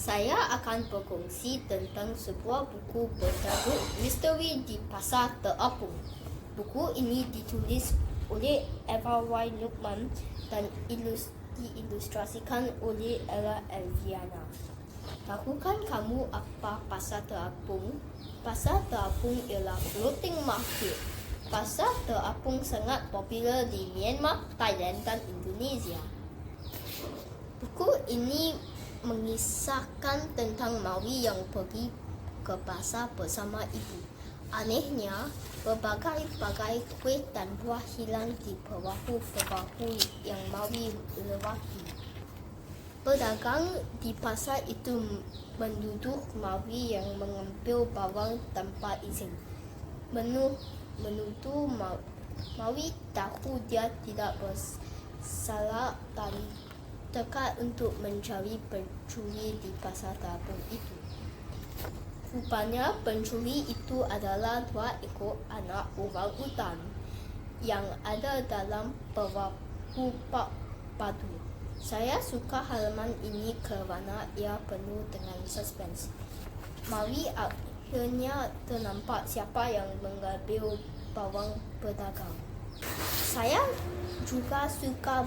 Saya akan berkongsi tentang sebuah buku bertajuk Misteri di Pasar Terapung. Buku ini ditulis oleh Eva Y. Lukman dan diilustrasikan oleh Ella Elviana. Tahukah kamu apa pasar terapung? Pasar terapung ialah floating market. Pasar terapung sangat popular di Myanmar, Thailand dan Indonesia. Buku ini mengisahkan tentang Maui yang pergi ke pasar bersama ibu. Anehnya, berbagai-bagai kuih dan buah hilang di perahu-perahu yang Maui lewati. Pedagang di pasar itu menuduh Maui yang mengambil barang tanpa izin. Menuduh Maui tahu dia tidak bersalah dan tekad untuk mencari pencuri di pasar terapung itu. Rupanya pencuri itu adalah 2 ekor anak orang utan yang ada dalam perahu padu. Saya suka halaman ini kerana ia penuh dengan suspens. Maui akhirnya ternampak siapa yang mengambil barang pedagang. Saya juga suka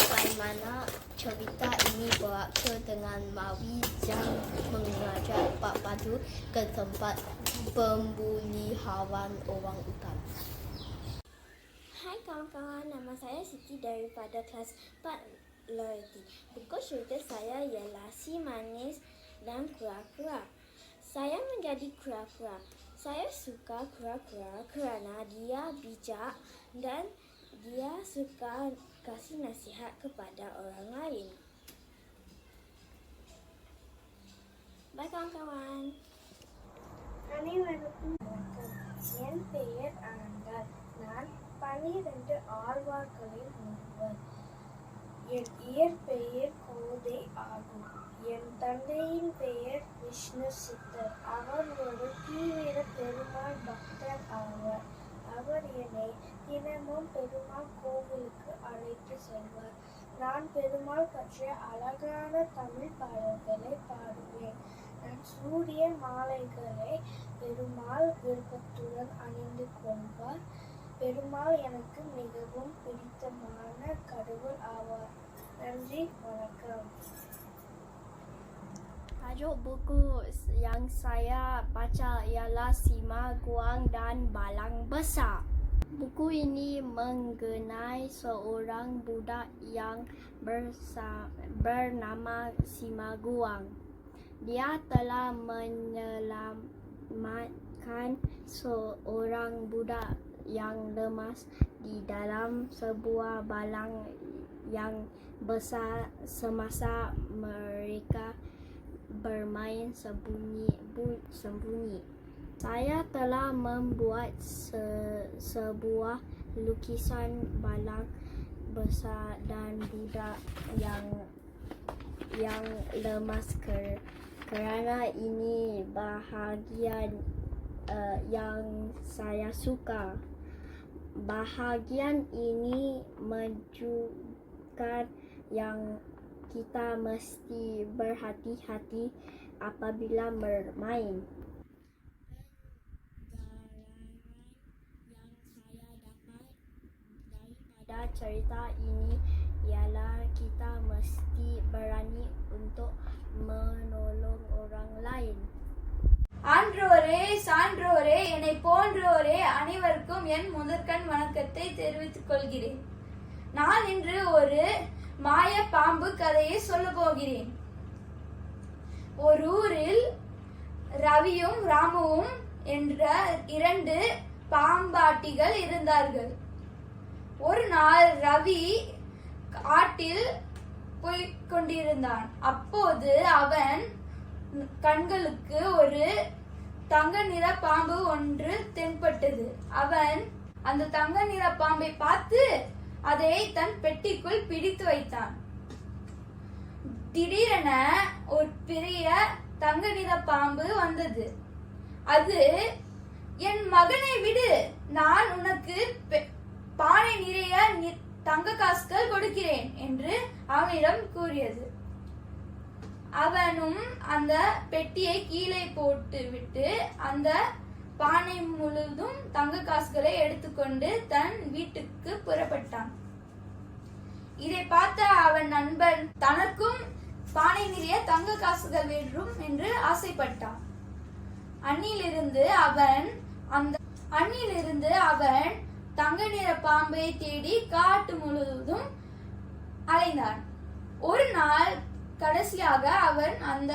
bagaimana cerita ini berakhir dengan Maui yang mengajak Pak Padu ke tempat pemeliharaan orang utan. Hai kawan-kawan, nama saya Siti daripada kelas 4 Loyalty. Buku cerita saya ialah Si Manis dan Kura-Kura. Saya menjadi kura-kura. Saya suka kura-kura kerana dia bijak dan dia suka kasih nasihat kepada orang lain. Bye kawan-kawan. அனைவருக்கும் வணக்கம். என் பெயர் ஆனந்தாள். நான் 12 ஆழ்வார்களில் ஒருவர். என் இயற்பெயர் கோதை ஆகும். என் தந்தையின் பெயர் விஷ்ணு சித்தர். அவர் ஒரு தீவிர பெருமாள் பக்தர் ஆவார். அவர் என்னை தினமும் பெருமாள் கோவிலுக்கு அழைத்து செல்வார். நான் பெருமாள் பற்றிய அழகான தமிழ் பாடல்களை பாடுவேன். நான் சூரிய மாலைகளை பெருமாள் விருப்பத்துடன் அணிந்து கொள்வார். பெருமாள் எனக்கு மிகவும் பிடித்தமான கடவுள் ஆவார். நன்றி, வணக்கம். Tajuk buku yang saya baca ialah Sima Guang dan Balang Besar. Buku ini mengenai seorang budak yang bernama Sima Guang. Dia telah menyelamatkan seorang budak yang lemas di dalam sebuah balang yang besar semasa mereka bermain sembunyi. Saya telah membuat sebuah lukisan balang besar dan budak yang lemas kerana ini bahagian yang saya suka. Bahagian ini menunjukkan yang kita mesti berhati-hati apabila bermain. Pengalaman yang saya dapat daripada cerita ini ialah kita mesti berani untuk menolong orang lain. ஆன்றோரே, சான்றோரே, என்னை போன்றோரே அனைவருக்கும் என் முதற்கண் வணக்கத்தை தெரிவித்துக் கொள்கிறேன். நான் இன்று ஒரு மாய பாம்பு கதையை சொல்ல போகிறேன். ஒரு ஊரில் ரவியும் ராமுவும் என்ற 2 பாம்பாட்டிகள் இருந்தார்கள். ஒரு நாள் ரவி காட்டில் போய்க் கொண்டிருந்தான். அப்போது அவன் கண்களுக்கு ஒரு தங்க நிற பாம்பு ஒன்று தென்பட்டது. அவன் அந்த தங்க நிற பாம்பை பார்த்து அதை தன் பெட்டிக்குள் பிடித்து வைத்தான். திடீரென ஒரு பெரிய தங்க நிற பாம்பு வந்தது. அது, என் மகனை விடு, நான் உனக்கு பானை நிறைய தங்க காசுகள் கொடுக்கிறேன் என்று அவனிடம் கூறியது. அவனும் அந்த பெட்டியை கீழே போட்டுவிட்டு அந்த பானை முழுவதும் தங்க காசுகளை எடுத்துக்கொண்டு தன் வீட்டுக்கு புறப்பட்டான். இதை பார்த்த அவன் நண்பன் தனக்கும் பானை நிறைய தங்க காசுகள் வேண்டும் என்று ஆசைப்பட்டான். அன்னிலிருந்து அவன் தங்க நிற பாம்பை தேடி காட்டு முழுவதும் அலைந்தான். ஒரு நாள் கடைசியாக அவன் அந்த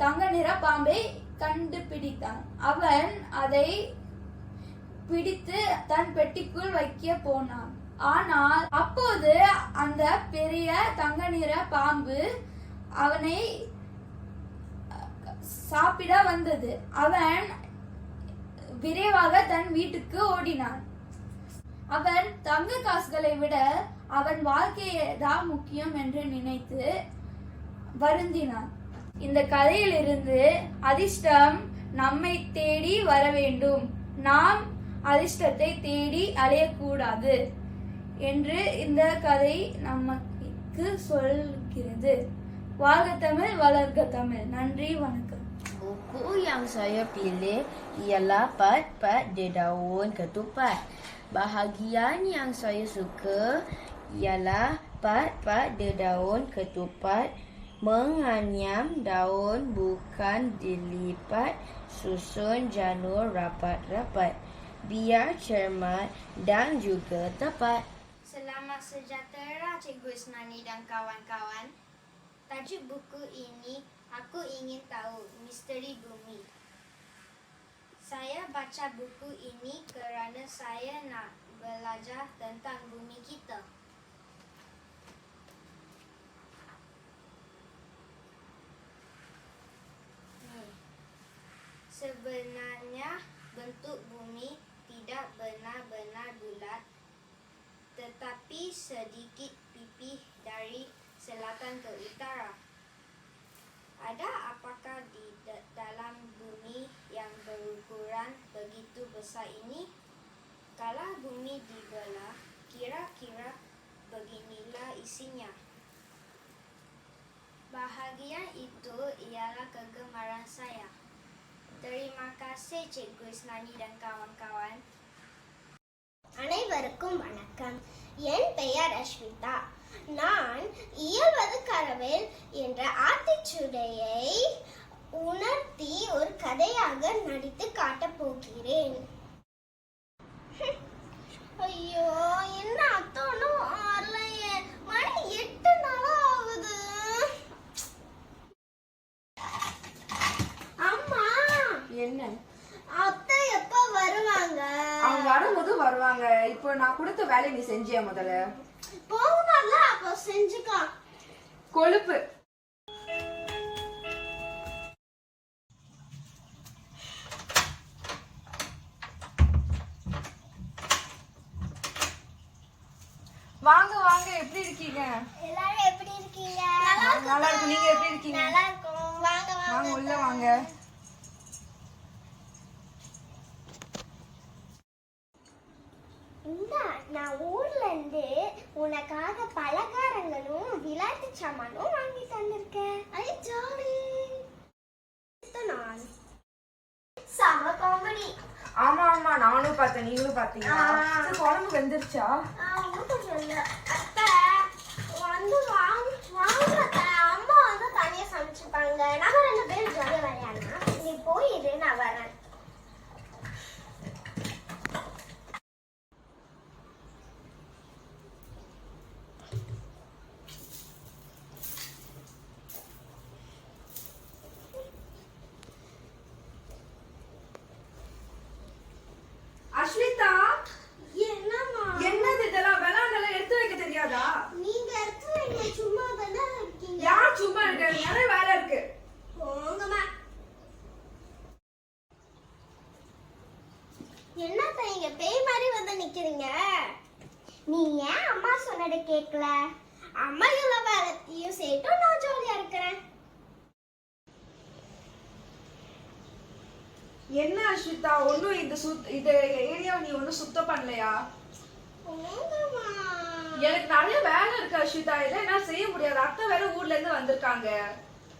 தங்க நிற பாம்பை கண்டுபிடித்தான். அவன் அதை பிடித்து தன் பெட்டிக்குள் வைக்க போனான். ஆனால் அப்போது அந்த பெரிய தங்க நிற பாம்பு அவனை சாப்பிட வந்தது. அவன் விரைவாக தன் வீட்டுக்கு ஓடினான். அவன் தங்க காசுகளை விட அவன் வாழ்க்கையேதான் முக்கியம் என்று நினைத்து வருந்தினான். இந்த கதையிலிருந்து அதிர்ஷ்டம் நம்மை தேடி வர வேண்டும், நாம் அதிர்ஷ்டத்தை தேடி அலையக்கூடாது என்று இந்த கதை நமக்கு சொல்கிறது. வாழ்க தமிழ், வளர்க தமிழ். நன்றி, வணக்கம். Buku yang saya pilih ialah Pat-Pat Daun Ketupat. Bahagian yang saya suka ialah Pat-Pat Daun Ketupat menganyam daun bukan dilipat, susun janur rapat-rapat, biar cermat dan juga tepat. Selamat sejahtera Cikgu Isnani dan kawan-kawan. Tajuk buku ini Aku Ingin Tahu Misteri Bumi. Saya baca buku ini kerana saya nak belajar tentang bumi kita. Sebenarnya bentuk bumi tidak benar-benar bulat, tetapi sedikit pipih dari selatan ke utara. Ada apakah di dalam bumi yang berukuran begitu besar ini? Kalau bumi dibelah, kira-kira beginilah isinya. Bahagian itu ialah kegemaran saya. Terima kasih Cikgu Isnani dan kawan-kawan. அனைவருக்கும் வணக்கம். என் பெயர் அஸ்விதா. நான் இயல்வது கனவில் என்ற ஆத்திச்சுடையை உணர்த்தி ஒரு கதையாக நடித்து காட்டப் போகிறேன். ஐயோ, என்ன அத்தனும் வரலையே, மணி 8 நாளா ஆகுது. அம்மா, என்ன? அத்தை எப்ப வருவாங்க? அவங்க வரும்போது வருவாங்க. இப்போ நான் கொடுத்த வேலையை நீ செஞ்சியா? முதல்ல போகுமால, அப்ப செஞ்சுக்கோ. கொழுப்பு. வாங்க வாங்க, எப்படி இருக்கீங்க? எல்லாரும் எப்படி இருக்கீங்க? நல்லா இருக்கு. நீங்க எப்படி இருக்கீங்க? நல்லா இருக்கோம். வாங்க வாங்க, வாங்க. உள்ள வாங்க. நான் ஊர்ல இருந்து உனக்காக பலகாரங்களும் விளையாட்டு சாமானும் வாங்கி தந்திருக்கேன். ஐ ஜாலி. நான் சம காமெடி. ஆமா ஆமா, நானும் பார்த்தேன், நீங்களும் பாத்தீங்களா? சரி, குழம்பு வெந்துருச்சா? அத்தை வந்து வாங்க. அம்மா வந்து தனியா சமைச்சுப்பாங்க. நம்ம 2 பேரும் ஜாலியா விளையாடலாம். நீ போயிரு, நான் வரேன். அஸ்விதா, என்னம்மா? என்னது இதெல்லாம்? விளையாடலாம் எடுத்து வைக்க தெரியாதா? நீங்க எடுத்து வைங்க, சும்மா தானே இருக்கீங்க. யார் சும்மா இருக்க? நிறைய வேலை இருக்கு. போங்கம்மா. என்னத்த இங்க பேய் மாதிரி வந்து நிக்கிறீங்க? நீ ஏன் அம்மா சொன்னதை கேட்கல? அம்மா எல்லா வேலையும் செய்யட்டும், நான் ஜாலியா இருக்கிறேன். என்ன அஸ்விதா, ஒன்னும் இந்த ஏரியாவை நீ ஒன்னும் சுத்தம் பண்ணலையா? எனக்கு நிறைய வேலை இருக்கு அஸ்விதா, இதெல்லாம் என்னால செய்ய முடியாது. அத்தை வேற ஊர்ல இருந்து வந்திருக்காங்க.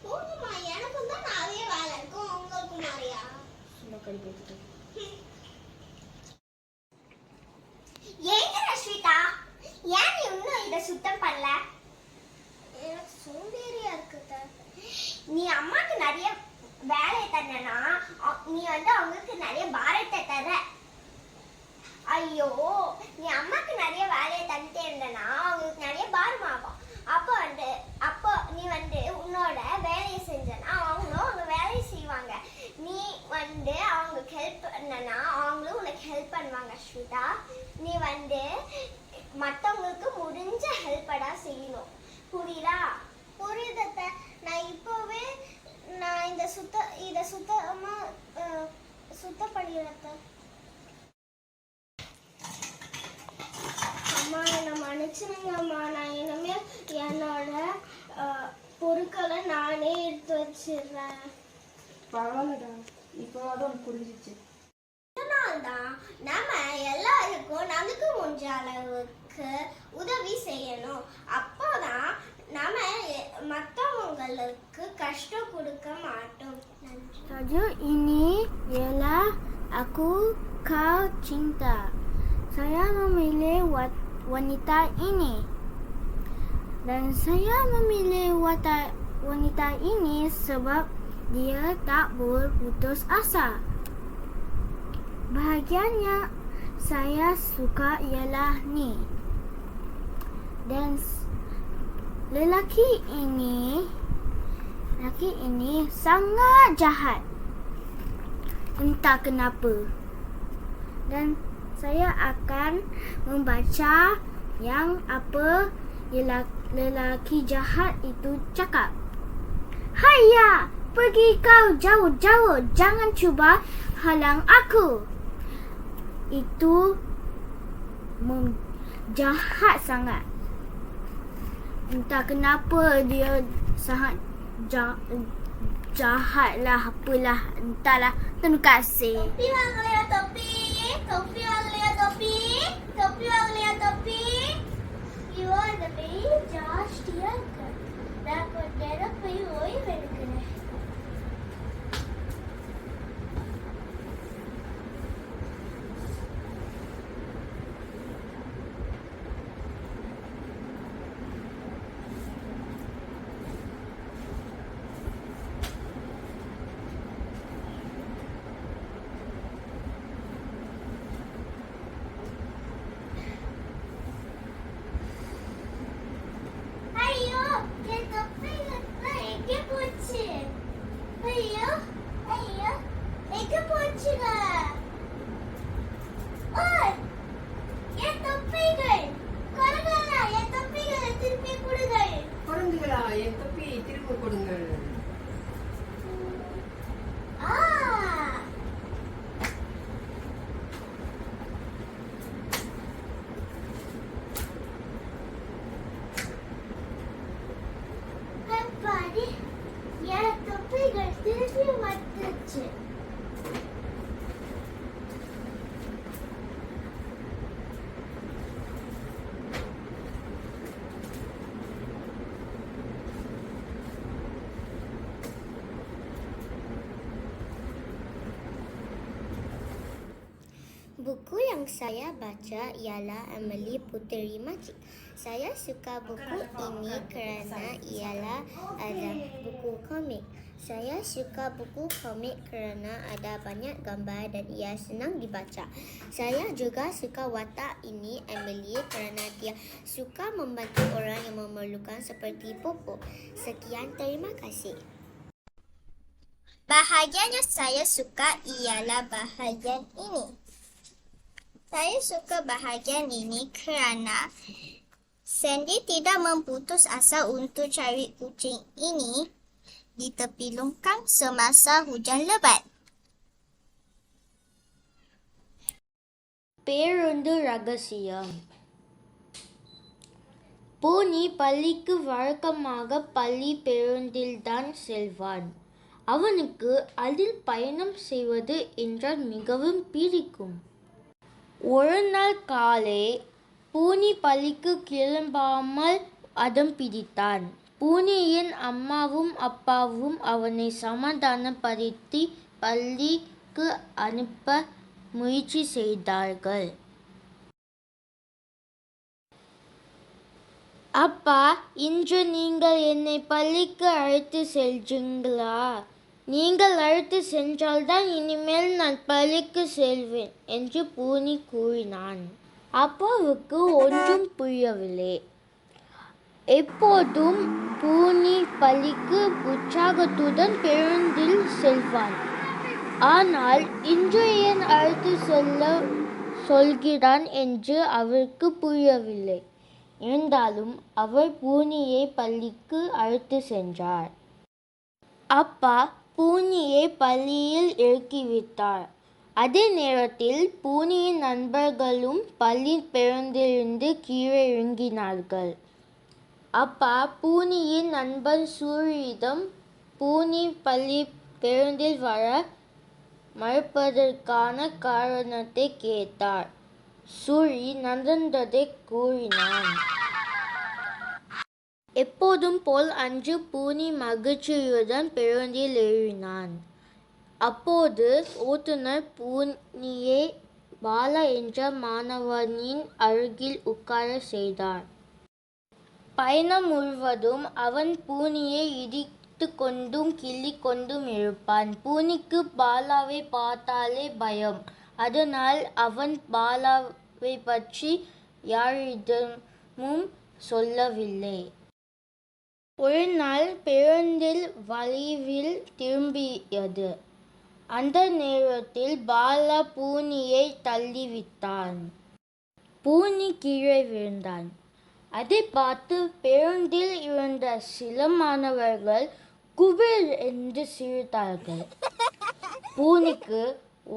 போங்கம்மா, எனக்கும் தான் நிறைய வேலை இருக்கும், உங்களுக்கும் நிறையா. ஏங்க ரஷ்மிதா, ஏன் நீ இன்னும் இதை சுத்தம் பண்ணல? எனக்கு சோம்பேறியா இருக்குதா. நீ அம்மாக்கு நிறைய வேலையை தரனா, நீ அவங்களுக்கு நிறைய பாரத்தை தர. ஐயோ, நீ அம்மாக்கு நிறைய வேலையை தந்துட்டே இருந்தனா அவங்களுக்கு நிறைய பாரமாகும். அப்போ நீ உன்னோட வேலையை செஞ்சனா அவங்களும் அவங்க வேலையை செய்வாங்க. நீ அவங்களுக்கு ஹெல்ப் பண்ணனா அவங்களும் உனக்கு ஹெல்ப் பண்ணுவாங்க அஸ்விதா. நீ மற்றவங்களுக்கு முடிஞ்ச ஹெல்ப்படா செய்யணும். புரியுதா? புரியுதத்த. நான் இப்போவே இதை சுத்தமா சுத்தம் பண்ணிடுறத. அம்மா, என்னை மன்னிச்சிருங்கம்மா. நான் இனிமே என்னோட பொருட்களை நானே எடுத்து வச்சிடுறேன். பரவாயில்லடா, இப்போவாது உனக்கு புரிஞ்சிச்சு. இதனால்தான் நம்ம எல்லாருக்கும் நமக்கு முடிஞ்ச அளவுக்கு உதவி செய்யணும். அப்போதான் நம்ம மற்றவங்களுக்கு கஷ்டம் கொடுக்க மாட்டோம். Tajuk ini ialah Aku Kau Cinta. Saya memilih wanita ini. Dan saya memilih wanita ini sebab dia tak berputus asa. Bahagiannya saya suka ialah ni. Dan lelaki ini sangat jahat. Entah kenapa. Dan saya akan membaca yang apa lelaki jahat itu cakap. Hayya, pergi kau jauh-jauh. Jangan cuba halang aku. Itu jahat sangat. Entah kenapa dia sangat jahat lah, apalah, entahlah. Terima kasih. Topi wang lihat topi. Topi wang lihat topi. Topi wang lihat topi. You are the very Josh dear. Dapat dia போய் ஓய்வு எடுக்கிறேன். ஐயோ, என் தொப்பிலாம் எங்கே போச்சு? ஐயோ, ஐயோ, எங்கே போச்சுங்க? ஓய், என் தொப்பிகள் கொடுங்களா, என் தொப்பிகளை திருப்பி கொடுங்கள். குழந்தைகளா, என் தொப்பியை திரும்ப கொடுங்கள். ஆ, அப்பாடி, என் தொப்பிகள் திருப்பி வந்துச்சு. Buku yang saya baca ialah Emily Puteri Majid. Saya suka buku ini kerana ialah ada buku komik. Saya suka buku komik kerana ada banyak gambar dan ia senang dibaca. Saya juga suka watak ini Emily kerana dia suka membantu orang yang memerlukan seperti Popo. Sekian, terima kasih. Bahagian yang saya suka ialah bahagian ini. Saya suka bahagian ini kerana Sandy tidak memputus asa untuk cari kucing ini di tepi longkang semasa hujan lebat. பேருந்து ரகசியம். போனி பள்ளிக்கு வழக்கமாக பள்ளி பேருந்தில்தான் செல்வான். அவனுக்கு அதில் பயணம் செய்வது என்றால் மிகவும் பிடிக்கும். ஒரு நாள் காலை பூனி பள்ளிக்கு கிளம்பாமல் அடம் பிடித்தான். பூனியின் அம்மாவும் அப்பாவும் அவனை சமாதானப்படுத்தி பள்ளிக்கு அனுப்ப முயற்சி செய்தார்கள். அப்பா, இன்று நீங்கள் என்னை பள்ளிக்கு அழைத்து செல்றீங்களா? நீங்கள் அழைத்து சென்றால்தான் இனிமேல் நான் பள்ளிக்கு செல்வேன் என்று பூனி கூறினான். அப்பாவுக்கு ஒன்றும் புரியவில்லை. எப்போதும் பூனி பள்ளிக்கு உற்சாகத்துடன் பேருந்தில் செல்வான். ஆனால் இன்று ஏன் அழைத்து செல்ல சொல்கிறான் என்று அவருக்கு புரியவில்லை. இருந்தாலும் அவர் பூனியை பள்ளிக்கு அழைத்து சென்றார். அப்பா பூனியை பள்ளியில் இறக்கிவிட்டார். அதே நேரத்தில் பூனியின் நண்பர்களும் பள்ளி பேருந்திலிருந்து கீழே இறங்கினார்கள். அப்பா பூனியின் நண்பன் சூரியிடம் பூனி பள்ளி பேருந்தில் வர மறுப்பதற்கான காரணத்தை கேட்டார். சூரி நடந்ததை கூறினான். எப்போதும் போல் அன்று பூனி மகிழ்ச்சியுடன் பேருந்தில் ஏறினான். அப்போது ஓட்டுநர் பூனியை பாலா என்ற மாணவனின் அருகில் உட்கார செய்தார். பயணம் முழுவதும் அவன் பூனியை இடித்து கொண்டும் கிள்ளி கொண்டும் இருப்பான். பூனிக்கு பாலாவை பார்த்தாலே பயம். அதனால் அவன் பாலாவை பற்றி யாரிடமும் சொல்லவில்லை. ஒரு நாள் பேருந்தில் வளைவில் திரும்பியது. அந்த நேரத்தில் பாலா பூனியை தள்ளிவிட்டான். பூனி கீழே விழுந்தான். அதை பார்த்து பேருந்தில் இருந்த சில மாணவர்கள் குபேர் என்று சிரித்தார்கள். பூனிக்கு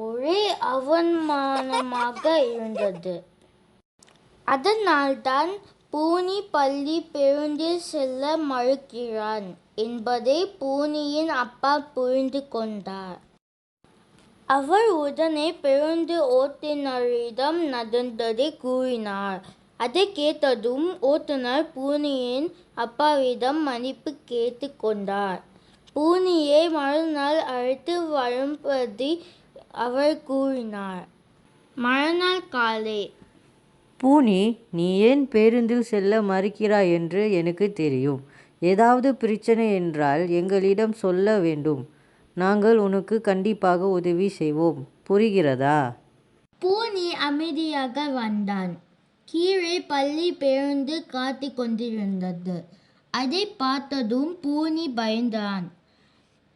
ஒரே அவமானமாக இருந்தது. அதனால்தான் பூனி பள்ளி பேருந்தில் செல்ல மறுக்கிறான் என்பதை பூனியின் அப்பா புரிந்து கொண்டார். அவர் உடனே பேருந்து ஓட்டுநரிடம் நடந்ததை கூறினார். அதை கேட்டதும் ஓட்டுநர் பூனியின் அப்பாவிடம் மன்னிப்பு கேட்டு கொண்டார். பூனியை மறுநாள் அழைத்து வரும்படி அவர் கூறினார். மறுநாள் காலை, பூனி, நீ ஏன் பேருந்தில் செல்ல மறுக்கிறாய் என்று எனக்கு தெரியும். ஏதாவது பிரச்சனை என்றால் எங்களிடம் சொல்ல வேண்டும். நாங்கள் உனக்கு கண்டிப்பாக உதவி செய்வோம். புரிகிறதா? பூனி அமைதியாக வந்தான். கீழே பள்ளி பேருந்து காத்து கொண்டிருந்தது. அதை பார்த்ததும் பூனி பயந்தான்.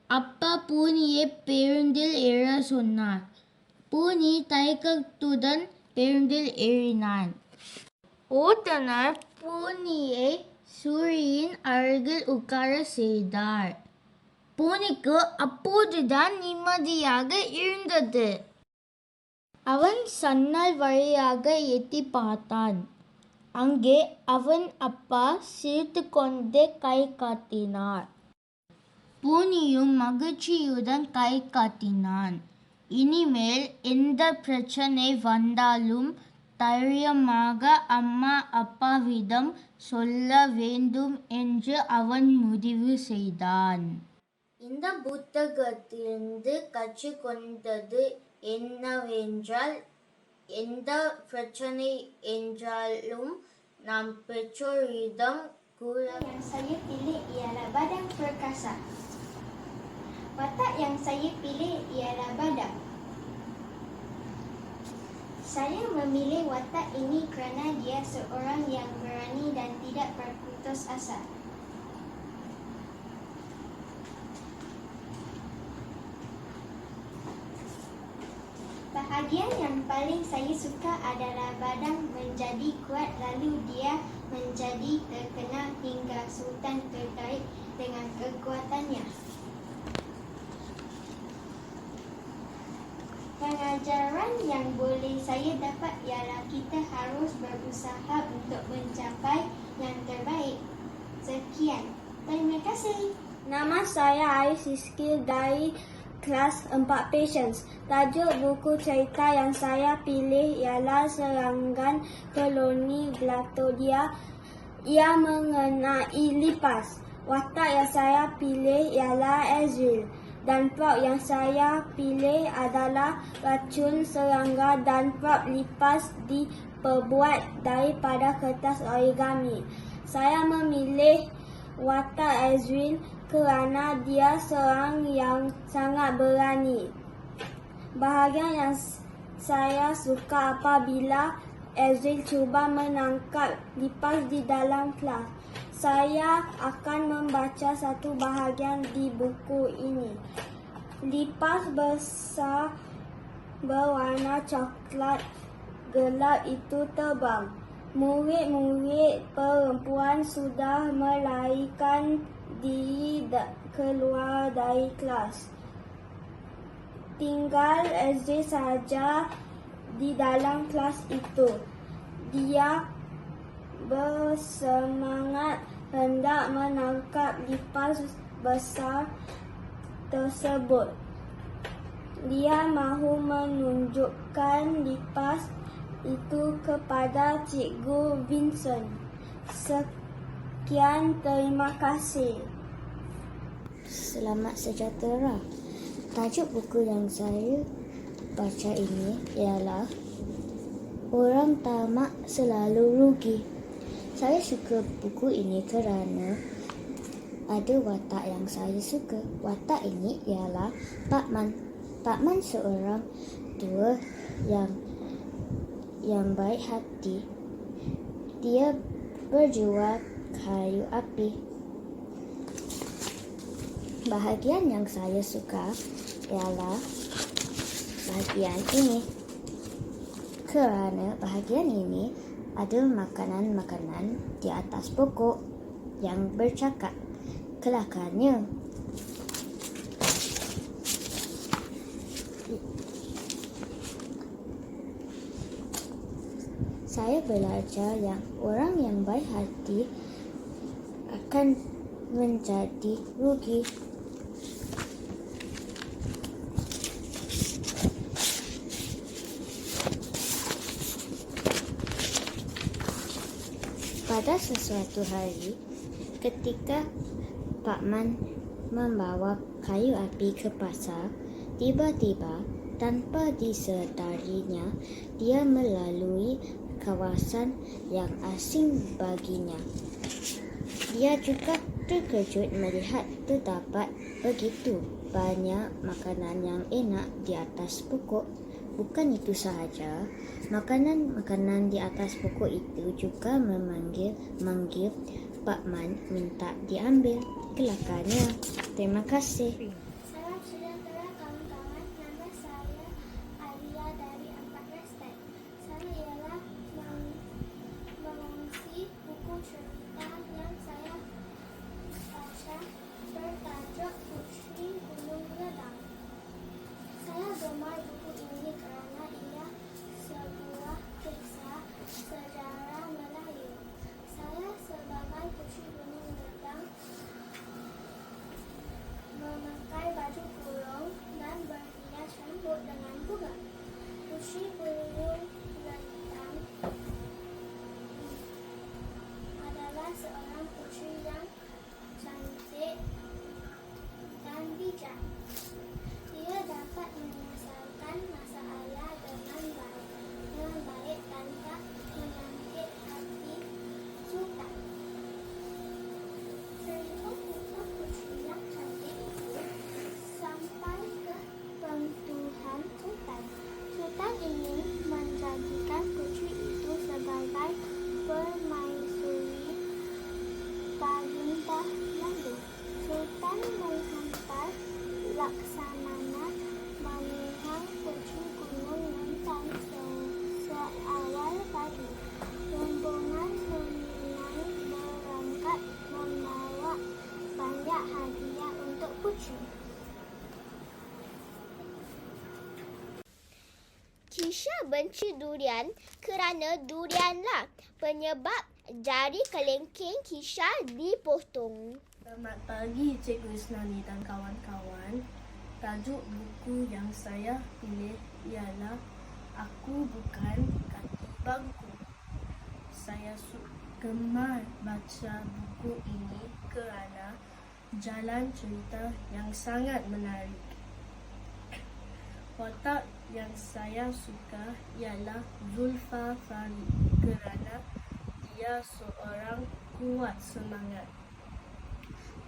அப்பா பூனியை பேருந்தில் ஏற சொன்னார். பூனி தயக்கத்துடன் பேருந்தில் ஏறினான். ஓட்டுநர் பூனியை சூரியின் அருகில் உட்கார செய்தார். பூனிக்கு அப்போதுதான் நிம்மதியாக இருந்தது. அவன் சன்னல் வழியாக எட்டி பார்த்தான். அங்கே அவன் அப்பா சிரித்துக்கொண்டே கை காட்டினார். பூனியும் மகிழ்ச்சியுடன் கை காட்டினான். இனிமேல் எந்த பிரச்சனை வந்தாலும் தைரியமாக அம்மா அப்பாவிடம் சொல்ல வேண்டும் என்று அவன் முடிவு செய்தான். இந்த புத்தகத்திலிருந்து கற்றுக்கொண்டது என்னவென்றால், எந்த பிரச்சனை என்றாலும் நாம் பெற்றோரிடம் கூற. Yang saya pilih ialah badan perkasa. Watak yang saya pilih ialah badan. Saya memilih watak ini kerana dia seorang yang berani dan tidak berputus asa. Bahagian yang paling saya suka adalah badan menjadi kuat lalu dia menjadi terkenal hingga Sultan tertarik dengan kekuatannya. Pengajaran yang boleh saya dapat ialah kita harus berusaha untuk mencapai yang terbaik. Sekian. Terima kasih. Nama saya Ais Iskil dari kelas 4 Patience. Tajuk buku cerita yang saya pilih ialah Serangan Koloni Glatodia. Ia mengenai lipas. Watak yang saya pilih ialah Ezreal. Dan prop yang saya pilih adalah racun serangga dan prop lipas diperbuat daripada kertas origami. Saya memilih watak Ezreal kerana dia seorang yang sangat berani. Bahagian yang saya suka apabila Ezreal cuba menangkap lipas di dalam kelas. Saya akan membaca satu bahagian di buku ini. Lipas besar berwarna coklat gelap itu terbang. Murid-murid perempuan sudah melarikan diri keluar dari kelas. Tinggal Ezreal saja di dalam kelas itu. Dia bersemangat hendak menangkap lipas besar tersebut. Dia mahu menunjukkan lipas itu kepada Cikgu Vincent. Sekian, terima kasih. Selamat sejahtera. Tajuk buku yang saya baca ini ialah Orang Tamak Selalu Rugi. Saya suka buku ini kerana ada watak yang saya suka. Watak ini ialah Pak Man. Pak Man seorang tua yang baik hati. Dia berjual kayu api. Bahagian yang saya suka ialah bahagian ini. Kerana bahagian ini ada makanan-makanan di atas pokok yang bercakap. Kelakarnya, saya belajar yang orang yang baik hati akan menjadi rugi. Pada sesuatu hari, ketika Pak Man membawa kayu api ke pasar, tiba-tiba tanpa disedarinya, dia melalui kawasan yang asing baginya. Dia juga terkejut melihat terdapat begitu banyak makanan yang enak di atas pokok. Bukan itu sahaja, makanan-makanan di atas pokok itu juga memanggil Pak Man minta diambil. Kelakarnya. Terima kasih. Salam sejahtera kawan-kawan. Nama saya Alia dari 4 Restek. Saya ialah mengongsi buku cerita yang saya baca bertajuk Puteri Gunung Ledang. Saya gemar buku ini kerana ia sebuah kisah sejarah Melayu. Saya sebagai Puteri Gunung Ledang memakai baju kurung dan berhias rambut dengan bunga. Puteri Gunung Ledang adalah seorang puteri yang cantik dan bijak. Dia dapat menyelesaikan masalah dengan baik tanpa menyakit hati sultan. Cerita tentang puteri yang cantik itu sampai ke pentuhan sultan. Sultan ingin menjadikan puteri itu sebagai permaisuri baginda lalu. Sultan menghantar Laksamana memihang puteri Gunung Lentang seawal pagi. Rombongan senilai berangkat membawa banyak hadiah untuk puteri. Kisha benci durian kerana durianlah penyebab jari kelengking Kisha dipotong. Selamat pagi Cikgu Isnani dan kawan-kawan. Tajuk buku yang saya pilih ialah Aku Bukan Kaki Bangku. Saya gemar baca buku ini kerana jalan cerita yang sangat menarik. Watak yang saya suka ialah Zulfa Farid kerana dia seorang kuat semangat.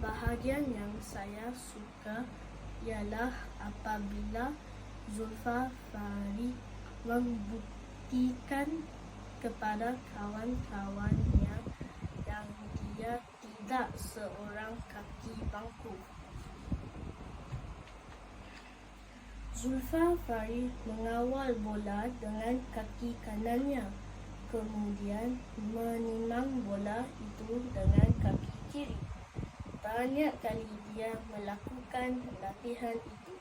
Bahagian yang saya suka ialah apabila Zulfa Farid membuktikan kepada kawan-kawannya yang dia tidak seorang kaki bangku. Zulfa Farid mengawal bola dengan kaki kanannya, kemudian menimang bola itu dengan kaki kiri. Banyak kali dia melakukan latihan itu.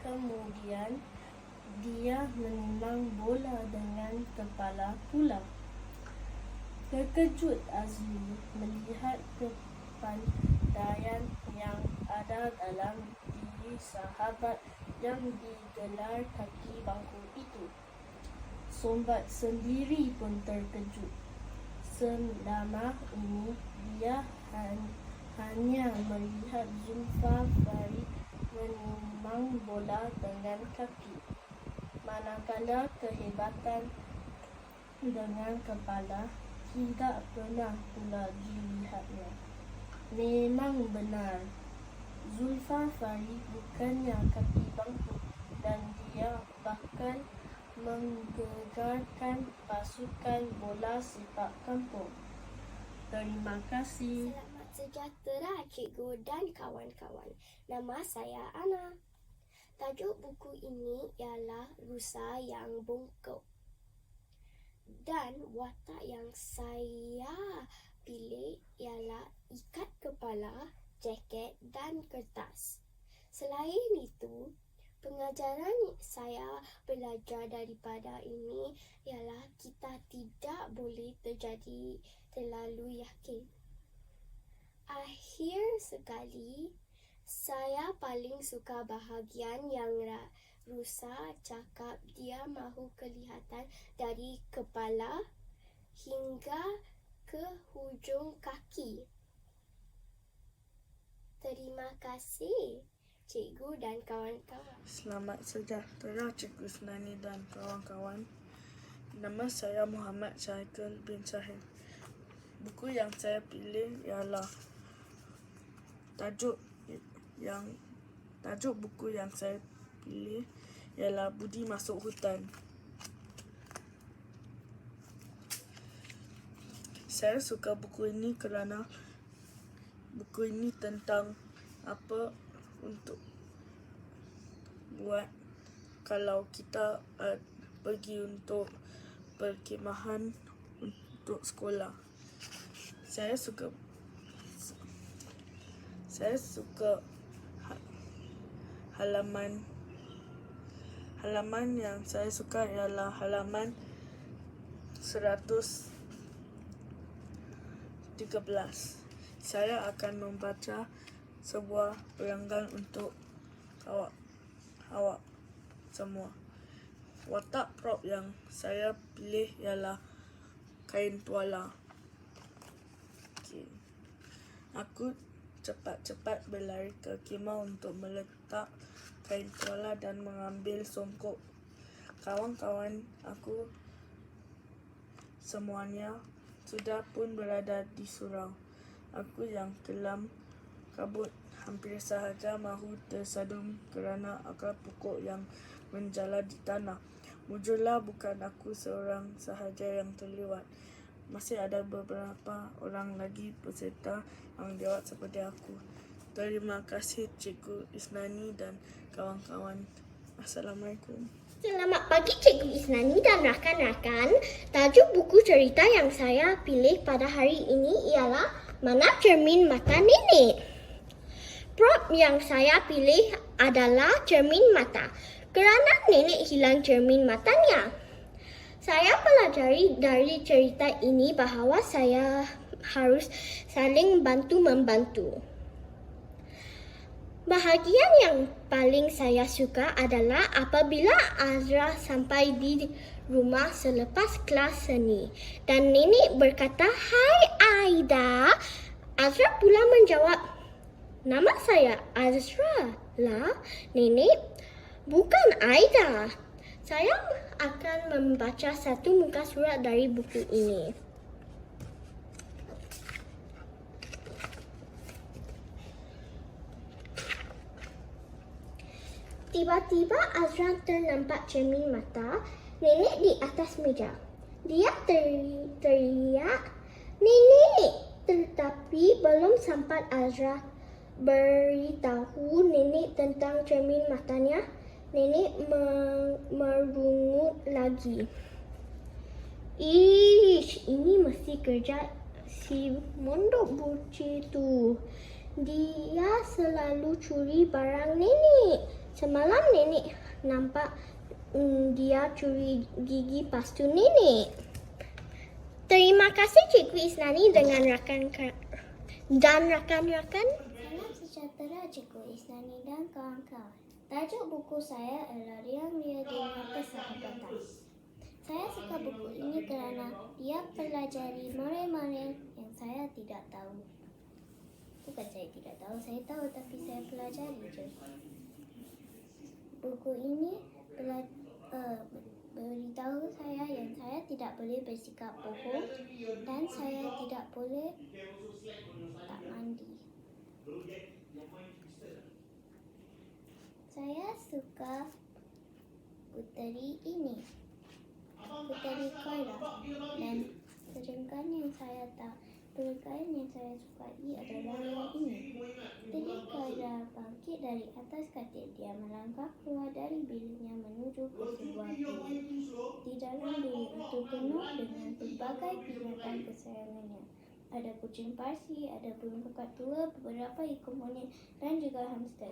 Kemudian dia menimang bola dengan kepala pula. Terkejut Azmi melihat kepandaian yang ada dalam diri sahabat yang digelar kaki bangku itu. Sombat sendiri pun terkejut. Selama ini dia hanya melihat Zulfa Farid menimang bola dengan kaki, manakala kehebatan dengan kepala tidak pernah pula dilihatnya. Memang benar, Zulfa Farid bukannya kaki bangku dan dia bakal menggegarkan pasukan bola sepak kampung. Terima kasih. Selamat sejahtera cikgu dan kawan-kawan. Nama saya Ana. Tajuk buku ini ialah Rusa yang Bongkok. Dan watak yang saya pilih ialah ikat kepala, jaket dan kertas. Selain itu, pengajaran saya belajar daripada ini ialah kita tidak boleh terlalu yakin. Akhir sekali, saya paling suka bahagian yang Rusa cakap dia mahu kelihatan dari kepala hingga ke hujung kaki. Terima kasih, cikgu dan kawan-kawan. Selamat sejahtera Cikgu Isnani dan kawan-kawan. Nama saya Muhammad Syahikal bin Syahid. Buku yang saya pilih ialah tajuk buku yang saya pilih ialah Budi Masuk Hutan. Saya suka buku ini kerana buku ini tentang apa untuk buat kalau kita pergi untuk perkhemahan untuk sekolah. Saya suka halaman yang saya suka ialah halaman 113. Saya akan membaca sebuah perenggan untuk awak semua. Watak prop yang saya pilih ialah kain tuala. Aku cepat-cepat berlari ke khemah untuk meletak kain tuala dan mengambil songkok. Kawan-kawan aku semuanya sudah pun berada di surau. Aku yang kelam kabut hampir sahaja mahu tersadum kerana akar pokok yang menjala di tanah. Mujurlah bukan aku seorang sahaja yang terlibat. Masih ada beberapa orang lagi peserta yang lewat seperti aku. Terima kasih Cikgu Isnani dan kawan-kawan. Assalamualaikum. Selamat pagi Cikgu Isnani dan rakan-rakan. Tajuk buku cerita yang saya pilih pada hari ini ialah Mana Cermin Mata Nenek. Prop yang saya pilih adalah cermin mata kerana nenek hilang cermin matanya. Saya pelajari dari cerita ini bahawa saya harus saling bantu-membantu. Bahagian yang paling saya suka adalah apabila Azra sampai di rumah selepas kelas seni dan nenek berkata, "Hai Aida." Azra pula menjawab, "Nama saya Azra lah, nenek, bukan Aida." Saya akan membaca satu muka surat dari buku ini. Tiba-tiba Azra ternampak cermin mata nenek di atas meja. Dia teriak, "Nenek!" Tetapi belum sempat Azra beritahu nenek tentang cermin matanya, nenek merungut lagi. "Ish, ini mesti kerja si mondok buci tu. Dia selalu curi barang nenek. Semalam nenek nampak dia curi gigi pastu nenek." Terima kasih Cikgu Isnani dengan rakan-rakan. Salam sejahtera Cikgu Isnani dan kawan-kawan. Tajuk buku saya adalah Riang-Riang Dunia Persahabatan. Saya suka buku ini kerana dia pelajari model-model yang saya tidak tahu. Bukan saya tidak tahu, saya tahu tapi saya pelajari je. Buku ini beritahu saya yang saya tidak boleh bersikap bohong dan saya tidak boleh tak mandi. Saya suka puteri ini, puteri Koira, dan sedangkan yang saya sukai adalah yang ini. Puteri Koira bangkit dari atas katil. Dia melangkah keluar dari biliknya menuju ke sebuah bilik. Di dalam bilik itu penuh dengan pelbagai binatang kesayangannya. Ada kucing Parsi, ada burung kakatua, beberapa ekor monyet dan juga hamster.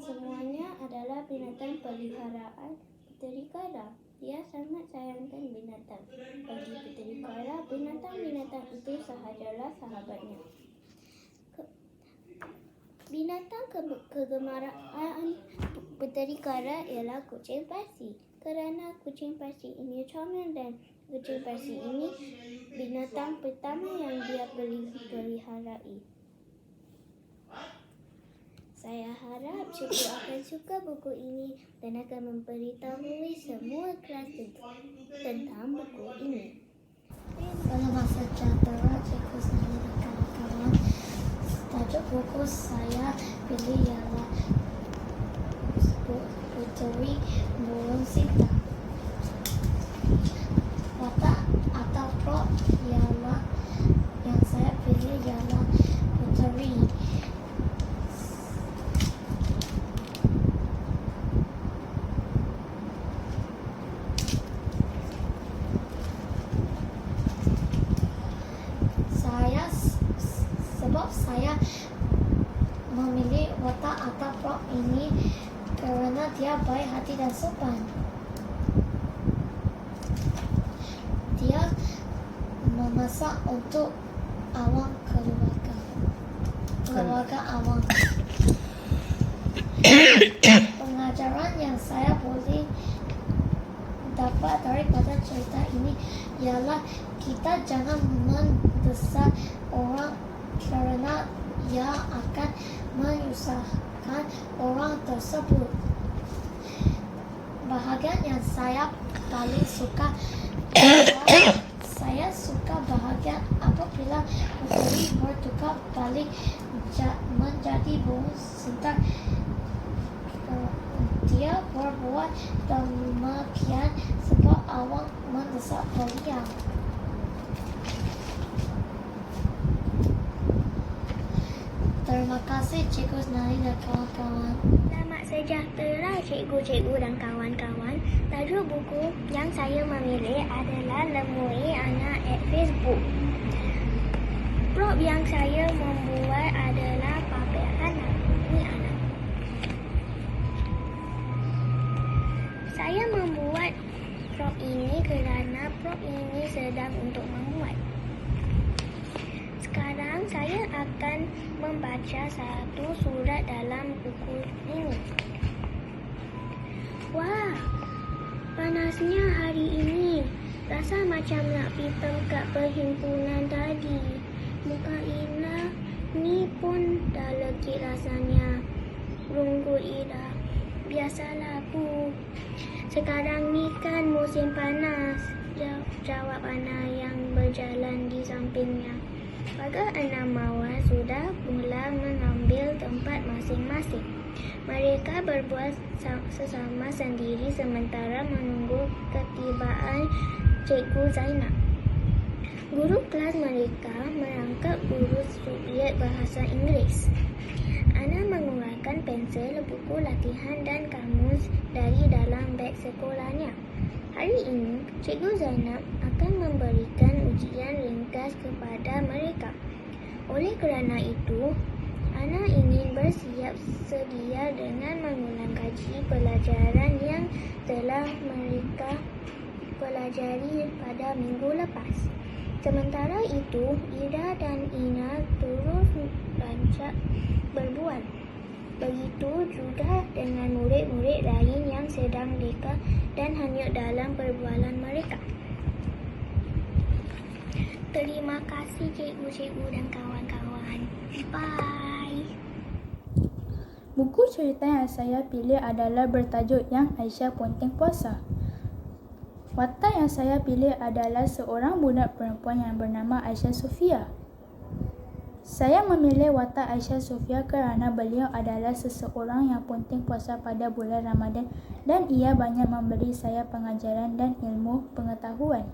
Semuanya adalah binatang peliharaan Puteri Koira. Dia sangat sayangkan binatang. Bagi Puteri Koira, binatang-binatang itu sahajalah sahabatnya. Binatang kegemaran Puteri Koira ialah kucing Parsi. Kerana kucing Parsi ini comel dan kucing Parsi ini binatang pertama yang dia peliharai. Saya harap cikgu akan suka buku ini dan akan memberitahu semua kelas tentang buku ini. Salam sejahtera Cikgu Isnani dan kawan-kawan. Tajuk buku saya pilih ialah Puteri Burung Sita. Watak atau plot ialah yang saya pilih ialah Puteri. Saya memilih watak atau plot ini kerana dia baik hati dan sopan. Dia memasak untuk awam keluarga awam. Pengajaran yang saya boleh dapat daripada cerita ini ialah kita jangan mendesak orang kerana ia akan menyusahkan orang tersebut. Bahagian yang saya paling suka adalah saya suka bahagian apabila Puteri bertukar balik menjadi burung Sita. Dia berbuat demikian sebab awak mendesak beliau. Terima kasih Cikgu Isnani dan kawan-kawan. Selamat sejahtera cikgu-cikgu dan kawan-kawan. Tajuk buku yang saya memilih adalah Lemui Anak at Facebook. Prop yang saya membuat adalah pabean Lemui Anak. Saya membuat prop ini kerana prop ini sedang untuk membuat. Sekarang saya akan akan membaca satu surat dalam buku ini. Wah, panasnya hari ini. Rasa macam nak pergi tempat perhimpunan tadi. Muka Ina ni pun dah legit rasanya. Runggut Ida. Biasalah Bu. Sekarang ni kan musim panas. Jawab Ana yang berjalan di sampingnya. Pagar 6 mawar sudah mula mengambil tempat masing-masing. Mereka berbual sesama sendiri sementara menunggu ketibaan Cikgu Zainab. Guru kelas mereka merangkap guru subjek bahasa Inggeris. Ana mengeluarkan pensel, buku latihan dan kamus dari dalam beg sekolahnya. Hari ini, Cikgu Zainab akan memberikan ujian ringkas kepada mereka. Oleh kerana itu, Ana ingin bersiap sedia dengan mengulang kaji pelajaran yang telah mereka pelajari pada minggu lepas. Sementara itu, Ida dan Ina terus rancak berbual. Begitu juga dengan murid-murid lain yang sedang leka dan hanyut dalam perbualan mereka. Terima kasih cikgu-cikgu dan kawan-kawan. Bye. Buku cerita yang saya pilih adalah bertajuk Yang Aisyah Ponteng Puasa. Watak yang saya pilih adalah seorang budak perempuan yang bernama Aisyah Sofia. Saya memilih watak Aisyah Sofia kerana beliau adalah seseorang yang ponteng puasa pada bulan Ramadan dan ia banyak memberi saya pengajaran dan ilmu pengetahuan.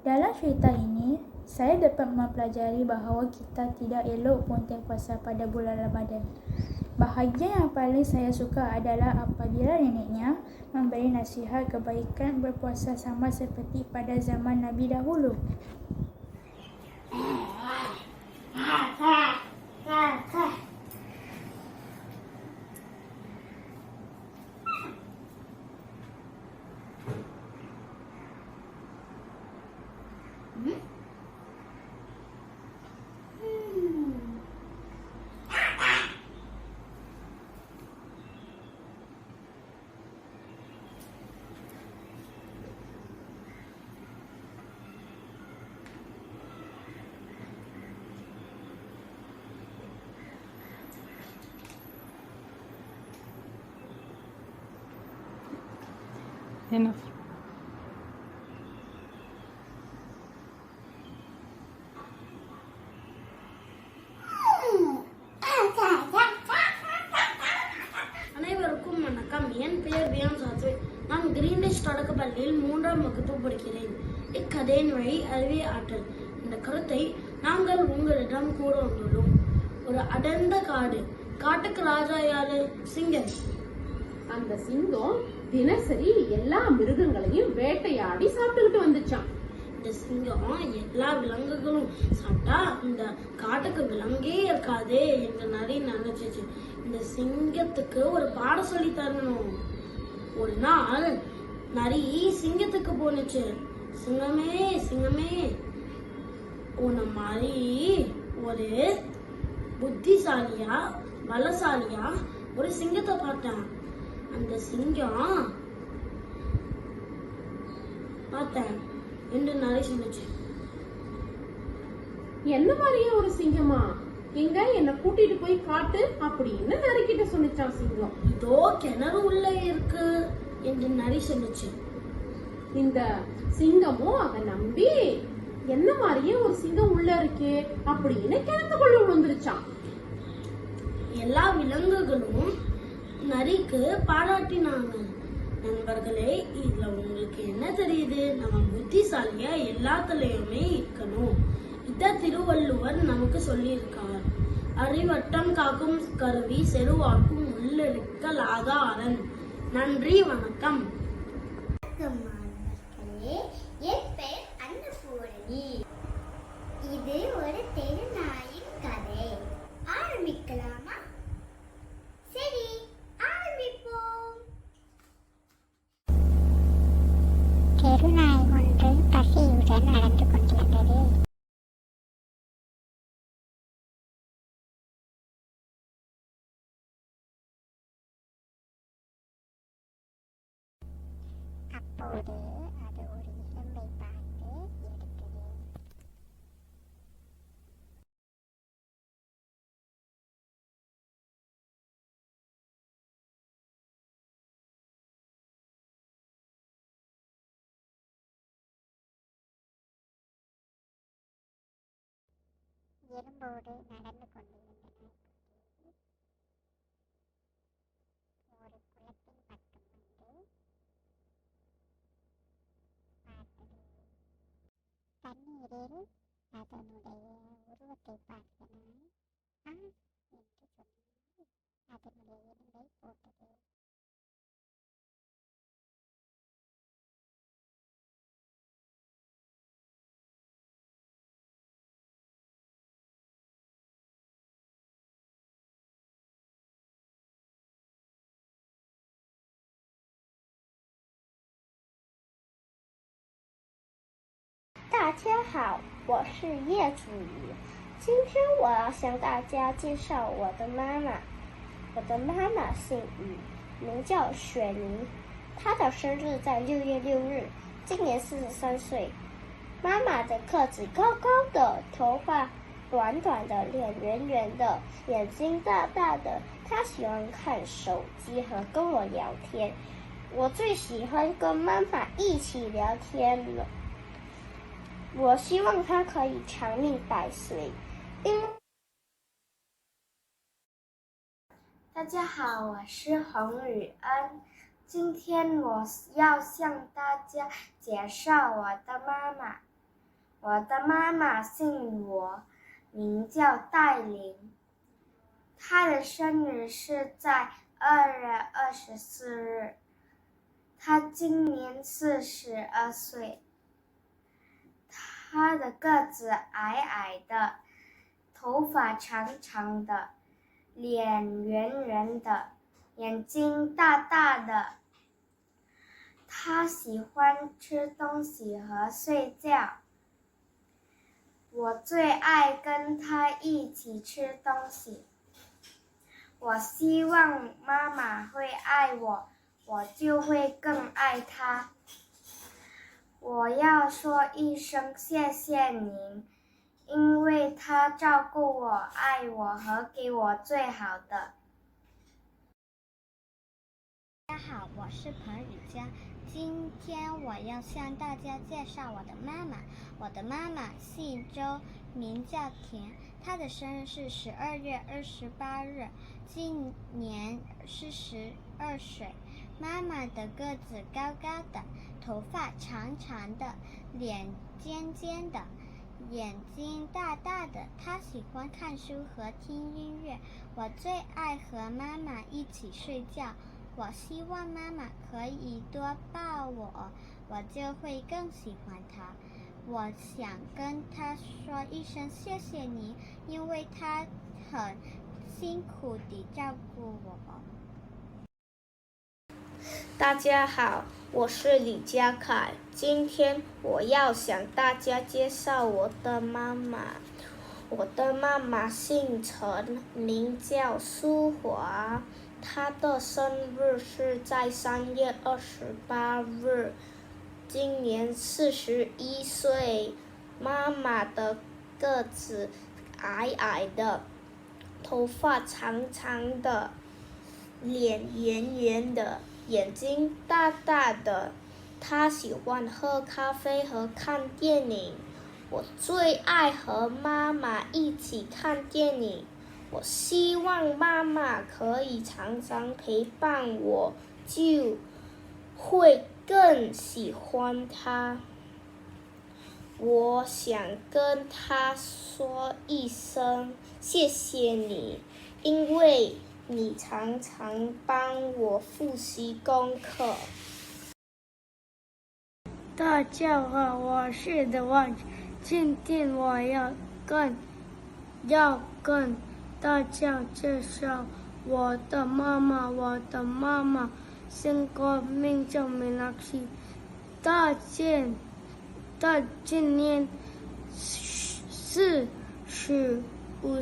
Dalam cerita ini, saya dapat mempelajari bahawa kita tidak elok ponteng puasa pada bulan Ramadan. Bahagian yang paling saya suka adalah apabila neneknya memberi nasihat kebaikan berpuasa sama seperti pada zaman Nabi dahulu. Enough. அனைவருக்கும் வணக்கம். என் பெயர் வியாம் சாத்வி. நான் கிரீன்டிஷ் தொடக்க பள்ளியில் 3ஆம் வகுப்பு படிக்கிறேன். இக்கதையின் வழி அறிவே ஆற்றல். இந்த கருத்தை நாங்கள் உங்களிடம் கூற வந்துள்ளோம். ஒரு அடர்ந்த காடு. காட்டுக்கு ராஜா யாரு? சிங்கம். அந்த சிங்கம் தினசரி எல்லா மிருகங்களையும் வேட்டையாடி சாப்பிட்டுக்கிட்டு வந்துச்சான். இந்த சிங்கம் எல்லா விலங்குகளும் சாப்பிட்டா இந்த காட்டுக்கு விலங்கே இருக்காதே என்று நரி நினைச்சிச்சு. இந்த சிங்கத்துக்கு ஒரு பாடம் சொல்லி தரணும். ஒரு நாள் நரி சிங்கத்துக்கு போனுச்சு. சிங்கமே சிங்கமே, உன்ன மாதிரி ஒரு புத்திசாலியா பலசாலியா ஒரு சிங்கத்தை பார்த்தேன். அந்த சிங்கம் பார்த்தேன் என்று நரி சொன்னுச்சு. என்ன மாதிரியே ஒரு சிங்கமா? எங்க என்ன கூட்டிட்டு போய் காட்டு அப்படின்னு நரிக்கிட்ட சொன்னிச்சான் சிங்கம். இதோ கிணறு உள்ள இருக்கு என்று நரி சொன்னுச்சு. இந்த சிங்கமும் அதை நம்பி என்ன மாதிரியே ஒரு சிங்கம் உள்ள இருக்கே அப்படின்னு கிணத்துக்குள்ள விழுந்துருச்சான். எல்லா விலங்குகளும் நரிக்கு பாராட்டினாங்க. நண்பர்களே, இதுல உங்களுக்கு என்ன தெரியுது? நம்ம புத்திசாலியா எல்லாத்துலயுமே இருக்கணும். இத திருவள்ளுவர் நமக்கு சொல்லியிருக்கார். அறிவட்டம் காக்கும் கருவி செருவாக்கும் உள்ளிருக்கல் ஆதாரன். நன்றி, வணக்கம். என் பெயர் அன்னபூரணி. இது ஒரு தெருநாயின் கதை. ஆரம்பிக்கலாமா? சரி, ஆரம்பிப்போம். தெருநாய் ஒன்று பசியுடன் நடந்து கொண்டிருந்தது. எறும்போடு நடந்து கொண்டிருந்தன. ஒரு குளத்தின் பக்கம் வந்து பார்த்தது. தண்ணீரில் அதனுடைய உருவத்தை பார்த்தன. என்று சொல்லி அதனுடைய எலும்பை போட்டது.大家好，我是叶子怡。今天我要向大家介绍我的妈妈。我的妈妈姓于，名叫雪妮。她的生日在6月6日，今年43岁。妈妈的个子高高的，头发短短的，脸圆圆的，眼睛大大的。她喜欢看手机和跟我聊天。我最喜欢跟妈妈一起聊天了。我希望她可以长命百岁。大家好，我是洪宇恩。今天我要向大家介绍我的妈妈。我的妈妈姓罗，名叫戴琳。她的生日是在2月24日。她今年42岁。她的个子矮矮的，头发长长的，脸圆圆的，眼睛大大的。她喜欢吃东西和睡觉。我最爱跟她一起吃东西。我希望妈妈会爱我，我就会更爱她。我要说一声谢谢您，因为她照顾我、爱我和给我最好的。大家好，我是彭雨佳。今天我要向大家介绍我的妈妈。我的妈妈姓周，名叫田。她的生日是12月28日，今年42岁。妈妈的个子高高的，头发长长的，脸尖尖的，眼睛大大的。她喜欢看书和听音乐。我最爱和妈妈一起睡觉。我希望妈妈可以多抱我，我就会更喜欢她。我想跟她说一声谢谢你，因为她很辛苦地照顾我。大家好，我是李佳凯。今天我要向大家介绍我的妈妈。我的妈妈姓陈，名叫苏华。她的生日是在3月28日，今年41岁。妈妈的个子矮矮的，头发长长的，脸圆圆的，眼睛大大的。她喜欢喝咖啡和看电影。我最爱和妈妈一起看电影。我希望妈妈可以常常陪伴我，就会更喜欢她。我想跟她说一声谢谢你，因为你常常帮我复习功课。大家好，我是The Watch。今天我要跟大家介绍我的妈妈。我的妈妈姓郭，名叫米拉西。她今年45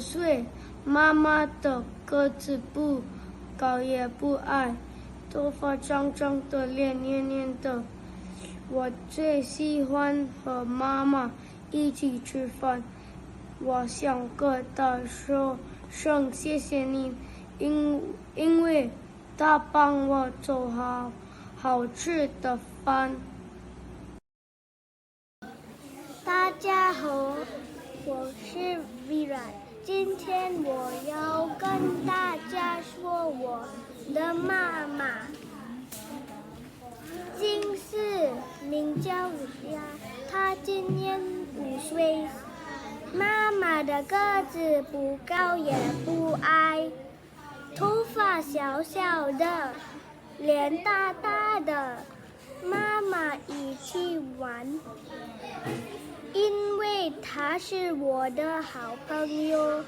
岁。妈妈的个子不高也不矮，头发长长的，脸圆圆的，我最喜欢和妈妈一起吃饭。我想跟她说声谢谢你，因为她帮我做好吃的饭。大家好，我是 Vira。今天我要跟大家说我的妈妈。金氏名叫李亚，她今年5岁。妈妈的个子不高也不矮，头发小小的，脸大大的。妈妈一起玩，因为她是我的好朋友。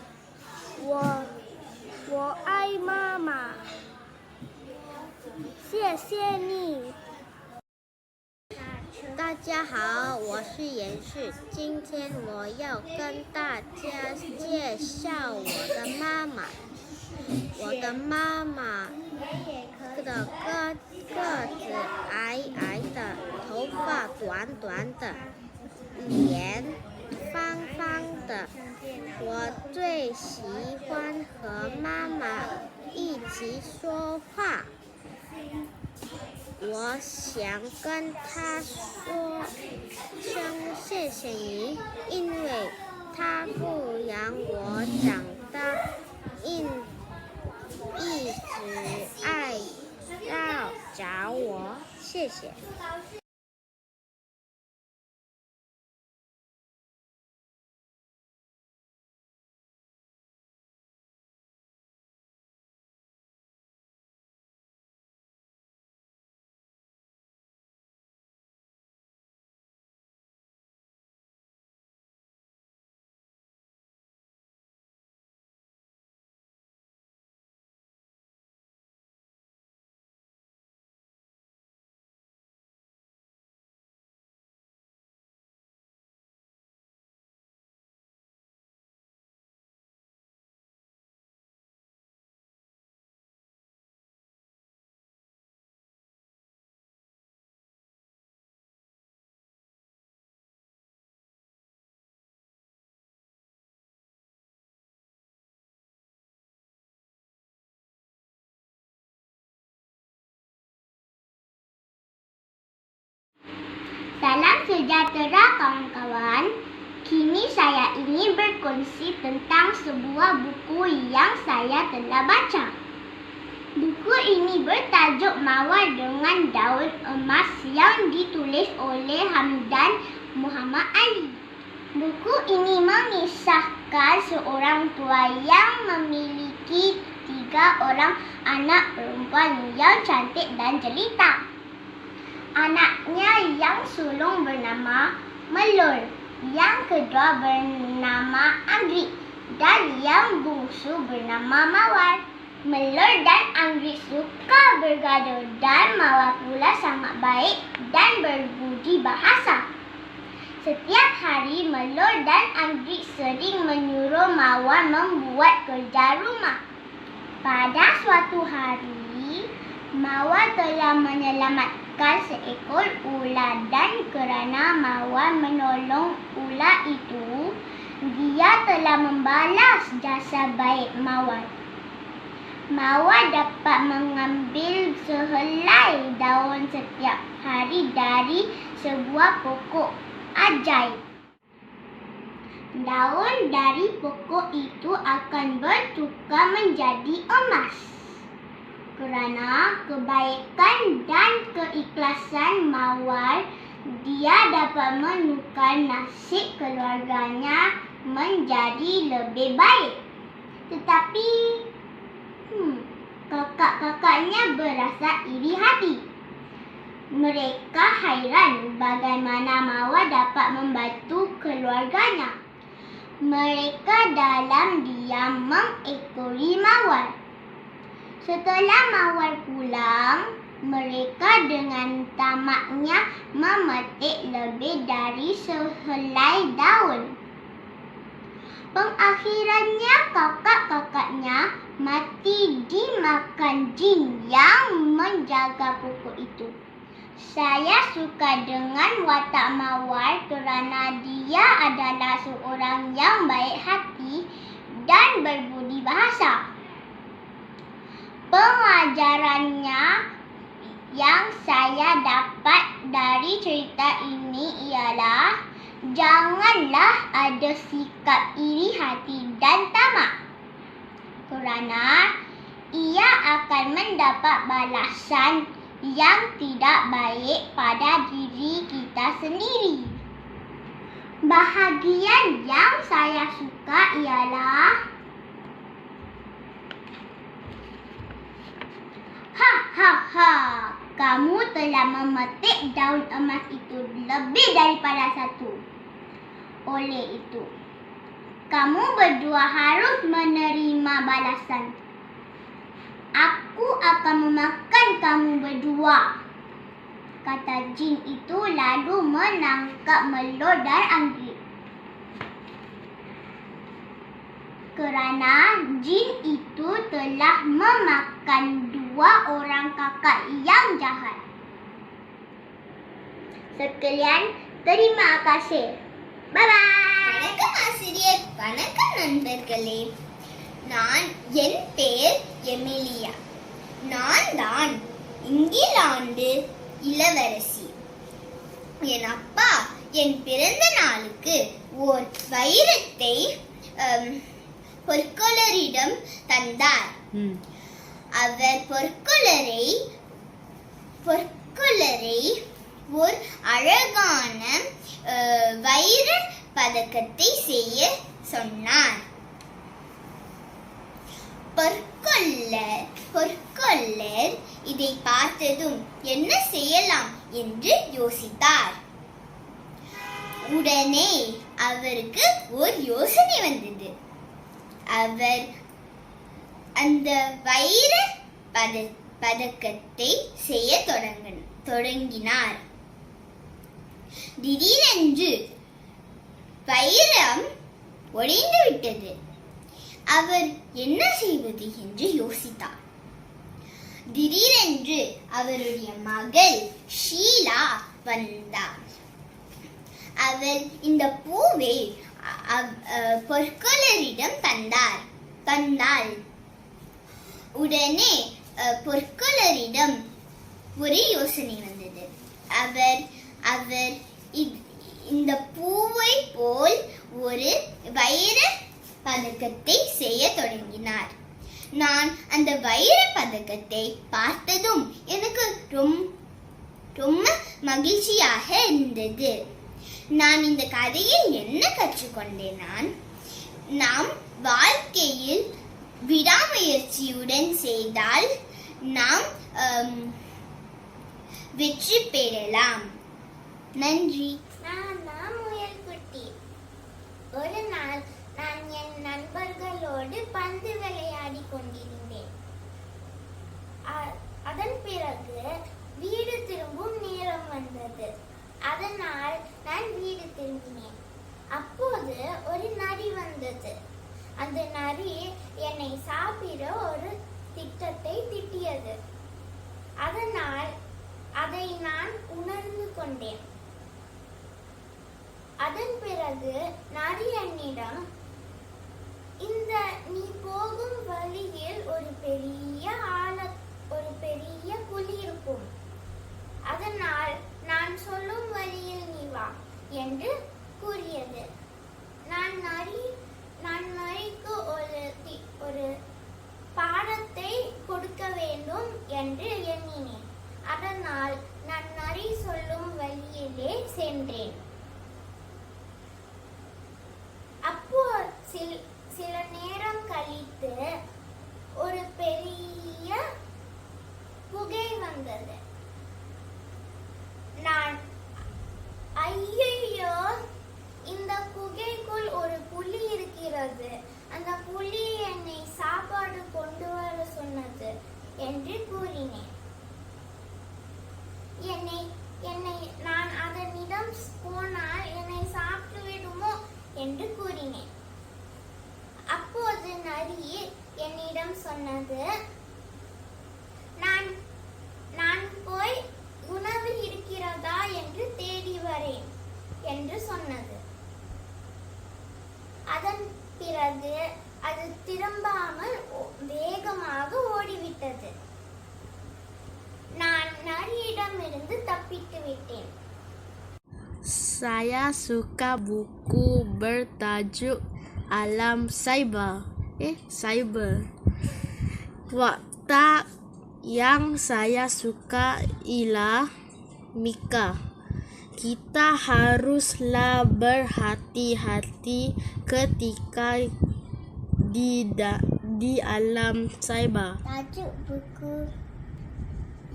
我爱妈妈，谢谢你。大家好，我是严旭。今天我要跟大家介绍我的妈妈。我的妈妈的个子矮矮的，头发短短的，脸方方的。我最喜欢和妈妈一起说话。我想跟她说声谢谢你，因为她不让我长大，一直爱找我，谢谢。Salam sejahtera kawan-kawan. Kini saya ingin berkongsi tentang sebuah buku yang saya telah baca. Buku ini bertajuk Mawar dengan Daun Emas yang ditulis oleh Hamdan Muhammad Ali. Buku ini mengisahkan seorang tua yang memiliki 3 orang anak perempuan yang cantik dan jelita. Anaknya yang sulung bernama Melur, yang kedua bernama Anggrik dan yang bungsu bernama Mawar. Melur dan Anggrik suka bergaduh dan Mawar pula sangat baik dan berbudi bahasa. Setiap hari Melur dan Anggrik sering menyuruh Mawar membuat kerja rumah. Pada suatu hari, Mawar telah menyelamatkan seekor ular dan kerana Mawar menolong ular itu, dia telah membalas jasa baik Mawar. Mawar dapat mengambil sehelai daun setiap hari dari sebuah pokok ajaib. Daun dari pokok itu akan bertukar menjadi emas. Kerana kebaikan dan keikhlasan Mawar, dia dapat menukar nasib keluarganya menjadi lebih baik. Tetapi kakak-kakaknya berasa iri hati. Mereka hairan bagaimana Mawar dapat membantu keluarganya. Mereka dalam diam mengekori Mawar. Setelah Mawar pulang, mereka dengan tamaknya memetik lebih dari sehelai daun. Pengakhirannya kakak-kakaknya mati dimakan jin yang menjaga pokok itu. Saya suka dengan watak Mawar kerana dia adalah seorang yang baik hati dan berbudi bahasa. Pengajarannya yang saya dapat dari cerita ini ialah janganlah ada sikap iri hati dan tamak, kerana ia akan mendapat balasan yang tidak baik pada diri kita sendiri. Bahagian yang saya suka ialah kamu telah memetik daun emas itu lebih daripada satu. Oleh itu, kamu berdua harus menerima balasan. Aku akan memakan kamu berdua, kata jin itu lalu menangkap melor dan anggrek. Kerana jin itu telah memakan 2 orang kakak yang jahat. Sekalian, terima kasih. Bye-bye. வணக்கம் ஆசிரியர், வணக்கம் நண்பர்களே. என் பேர் எமிலியா. நான் தான் இங்கிலாந்து இளவரசி. என் அப்பா என் பிறந்த நாளுக்கு ஓர் வைரத்தை பொற்கொள்ளரிடம் தந்தார். அவர் பொற்கொள்ளரை ஒரு அழகான வைர பதக்கத்தை செய்ய சொன்னார். பொற்கொள்ளர் இதை பார்த்ததும் என்ன செய்யலாம் என்று யோசித்தார். உடனே அவருக்கு ஒரு யோசனை வந்தது. அவர் அந்த வைர பதக்கத்தை செய்ய தொடங்கினார். திடீரென்று வைரம் உடைந்து விட்டது. அவர் என்ன செய்வது என்று யோசித்தார். திடீரென்று அவருடைய மகள் ஷீலா வந்தார். அவர் இந்த பூவை பொற்கொள்ளரிடம் தந்தாள். உடனே பொற்கொள்ளரிடம் ஒரு யோசனை வந்தது. அவர் இந்த பூவை போல் ஒரு வைர பதக்கத்தை செய்ய தொடங்கினார். நான் அந்த வைர பதக்கத்தை பார்த்ததும் எனக்கு ரொம்ப மகிழ்ச்சியாக இருந்தது. நான் இந்த கதையில் என்ன கற்றுக்கொண்டேன்? நாம் வாழ்க்கையில் விடாமுயற்சியுடன் செய்தால் நாம் வெற்றி பெறலாம். நன்றி. நான் முயல் குட்டி. ஒரு நாள் நான் என் நண்பர்களோடு பந்து விளையாடி கொண்டிருந்தேன். அதன் பிறகு வீடு திரும்பும் நேரம் வந்தது. அதனால் நான் வீடு திரும்பினேன். அப்போது ஒரு நரி வந்தது. அந்த நரி என்னை சாப்பிட ஒரு திட்டத்தை திட்டியது. அதனால் அதை நான் உணர்ந்து கொண்டேன். அதன் பிறகு நரி என்னிடம், நீ போகும் வழியில் ஒரு பெரிய புலி இருக்கும். அதனால் நான் சொல்லும் வழியில் நீ வா என்று கூறியது. நான் நரிக்கு ஒரு பாடத்தை கொடுக்க வேண்டும் என்று எண்ணினேன். அதனால் நான் நரி சொல்லும் வழியிலே சென்றேன். அப்போ சில நேரம் கழித்து ஒரு பெரிய புகை வந்தது. நான் ஐயோ, இந்த புகைக்குள் ஒரு புலி இருக்கிறது, அந்த புலி என்னை சாப்பாடு கொண்டு வர சொன்னது என்று கூறினேன். நான் அதனிடம் போனால் என்னை சாப்பிட்டு விடுமோ என்று கூறினேன். அப்போது நரி என்னிடம் சொன்னது, நான் போய் உணவு என்று சொன்னது. அதன் பிறகு அது திரும்பாமல் வேகமாக ஓடிவிட்டது. நான் நரியிடமிருந்து தப்பித்து விட்டேன். Saya suka buku bertajuk Alam Cyber. Cyber. Watak yang saya suka ialah Mika. Kita haruslah berhati-hati ketika di alam cyber. Tajuk buku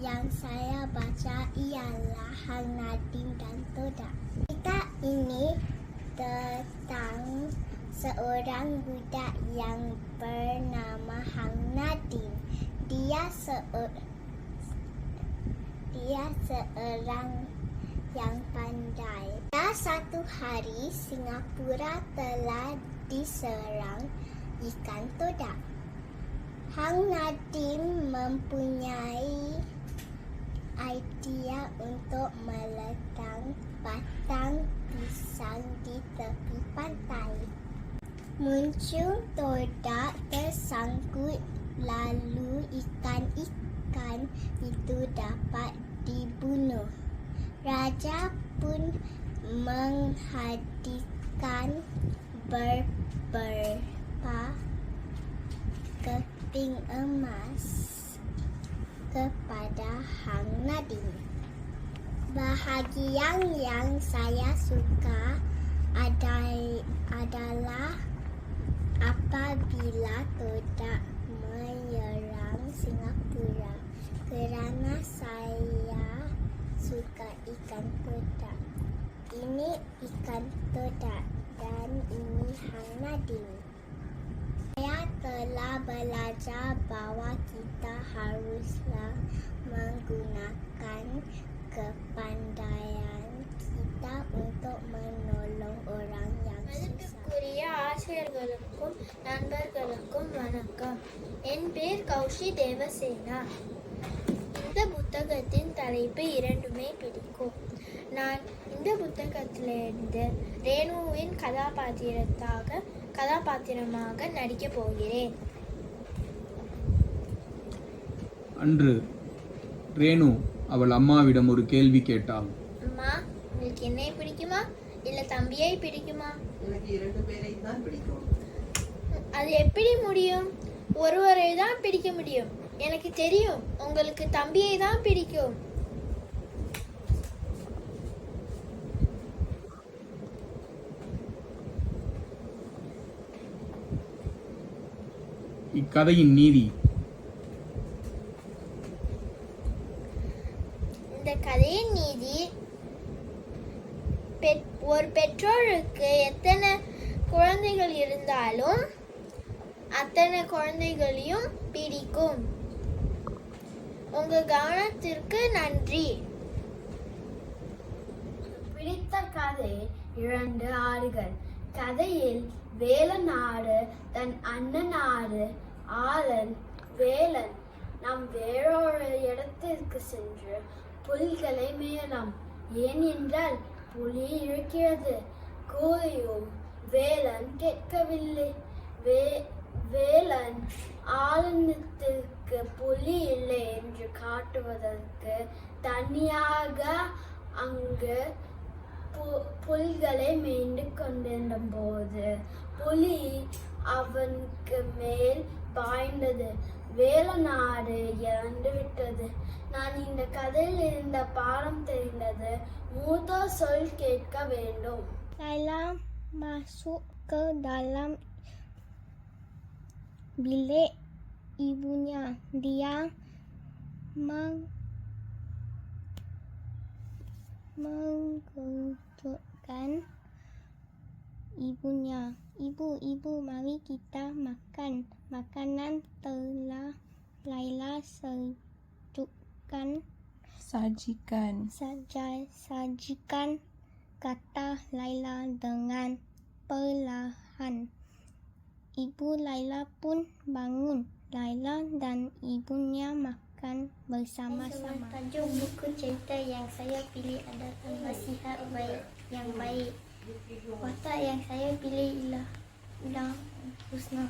yang saya baca ialah Hang Nadim dan Todak. Cerita ini tentang seorang budak yang bernama Hang Nadim. Dia seorang yang pandai. Pada satu hari, Singapura telah diserang ikan todak. Hang Nadim mempunyai idea untuk meletak batang pisang di tepi pantai. Muncul todak tersangkut, lalu ikan-ikan itu dapat dibunuh. Raja pun menghadiahkan beberapa keping emas kepada Hang Nadim. Bahagian yang saya suka adalah apabila todak menyerang Singapura, kerana saya suka ikan todak. Ini ikan todak dan ini Hang Nadim. Saya telah belajar bahawa kita haruslah menggunakan kepandaian kita untuk menolong orang yang susah. மதிப்புக்குரிய ஆசிரியர்களுக்கும் நண்பர்களுக்கும் வணக்கம். என் பேர் கௌஷி தேவசேனா. இந்த புத்தகத்தின் தலைப்பு இரண்டுமே பிடிக்கும். நான் இந்த புத்தகத்திலிருந்து ரேணுவின் கதாபாத்திரமாக நடிக்கப் போகிறேன். அன்று ரேணு அவள் அம்மாவிடம் ஒரு கேள்வி கேட்டாள். அம்மா, உங்களுக்கு என்னை பிடிக்குமா இல்ல தம்பியை பிடிக்குமா? எனக்கு 2 பேரையும் தான் பிடிக்கும். அது எப்படி முடியும்? ஒருவரை தான் பிடிக்க முடியும். எனக்கு தெரியும், உங்களுக்கு தம்பியை தான் பிடிக்கும். இக்கதையின் நீதி. இந்த கதையின் நீதி, ஒரு பெற்றோருக்கு எத்தனை குழந்தைகள் இருந்தாலும் அத்தனை குழந்தைகளையும் பிடிக்கும். உங்க கவனத்திற்கு நன்றி. பிடித்த கதை 2 ஆடுகள். கதையில் வேலனாடு தன் அண்ணனாடு ஆலன் வேலன் நாம் வேறொரு இடத்திற்கு சென்று புலிகளை மேலாம். ஏனென்றால் புலி இருக்கிறது. கூறியும் வேலன் கேட்கவில்லை. வேலன் ஆலனத்திற்கு புலி இல்லை என்று காட்டுவதற்கு தனியாக அங்கு புலிகளை மேய்ந்து கொண்டிருந்த போது புலி அவனுக்கு மேல் பாய்ந்தது. வேலநாடு இறந்து விட்டது. நான் இந்த கதையில் இருந்த பாடம் தெரிந்தது. மூத்தோர் சொல் கேட்க வேண்டும். Laila masuk ke dalam bilik ibunya. Dia mengejutkan ibunya. Ibu, mari kita makan. Makanan telah Laila sajikan, kata Laila dengan perlahan. Ibu Laila pun bangun. Laila dan ibunya makan bersama-sama. Tajuk buku cerita yang saya pilih adalah Nasihat Baik. yang baik. Watak yang saya pilih ialah Husna.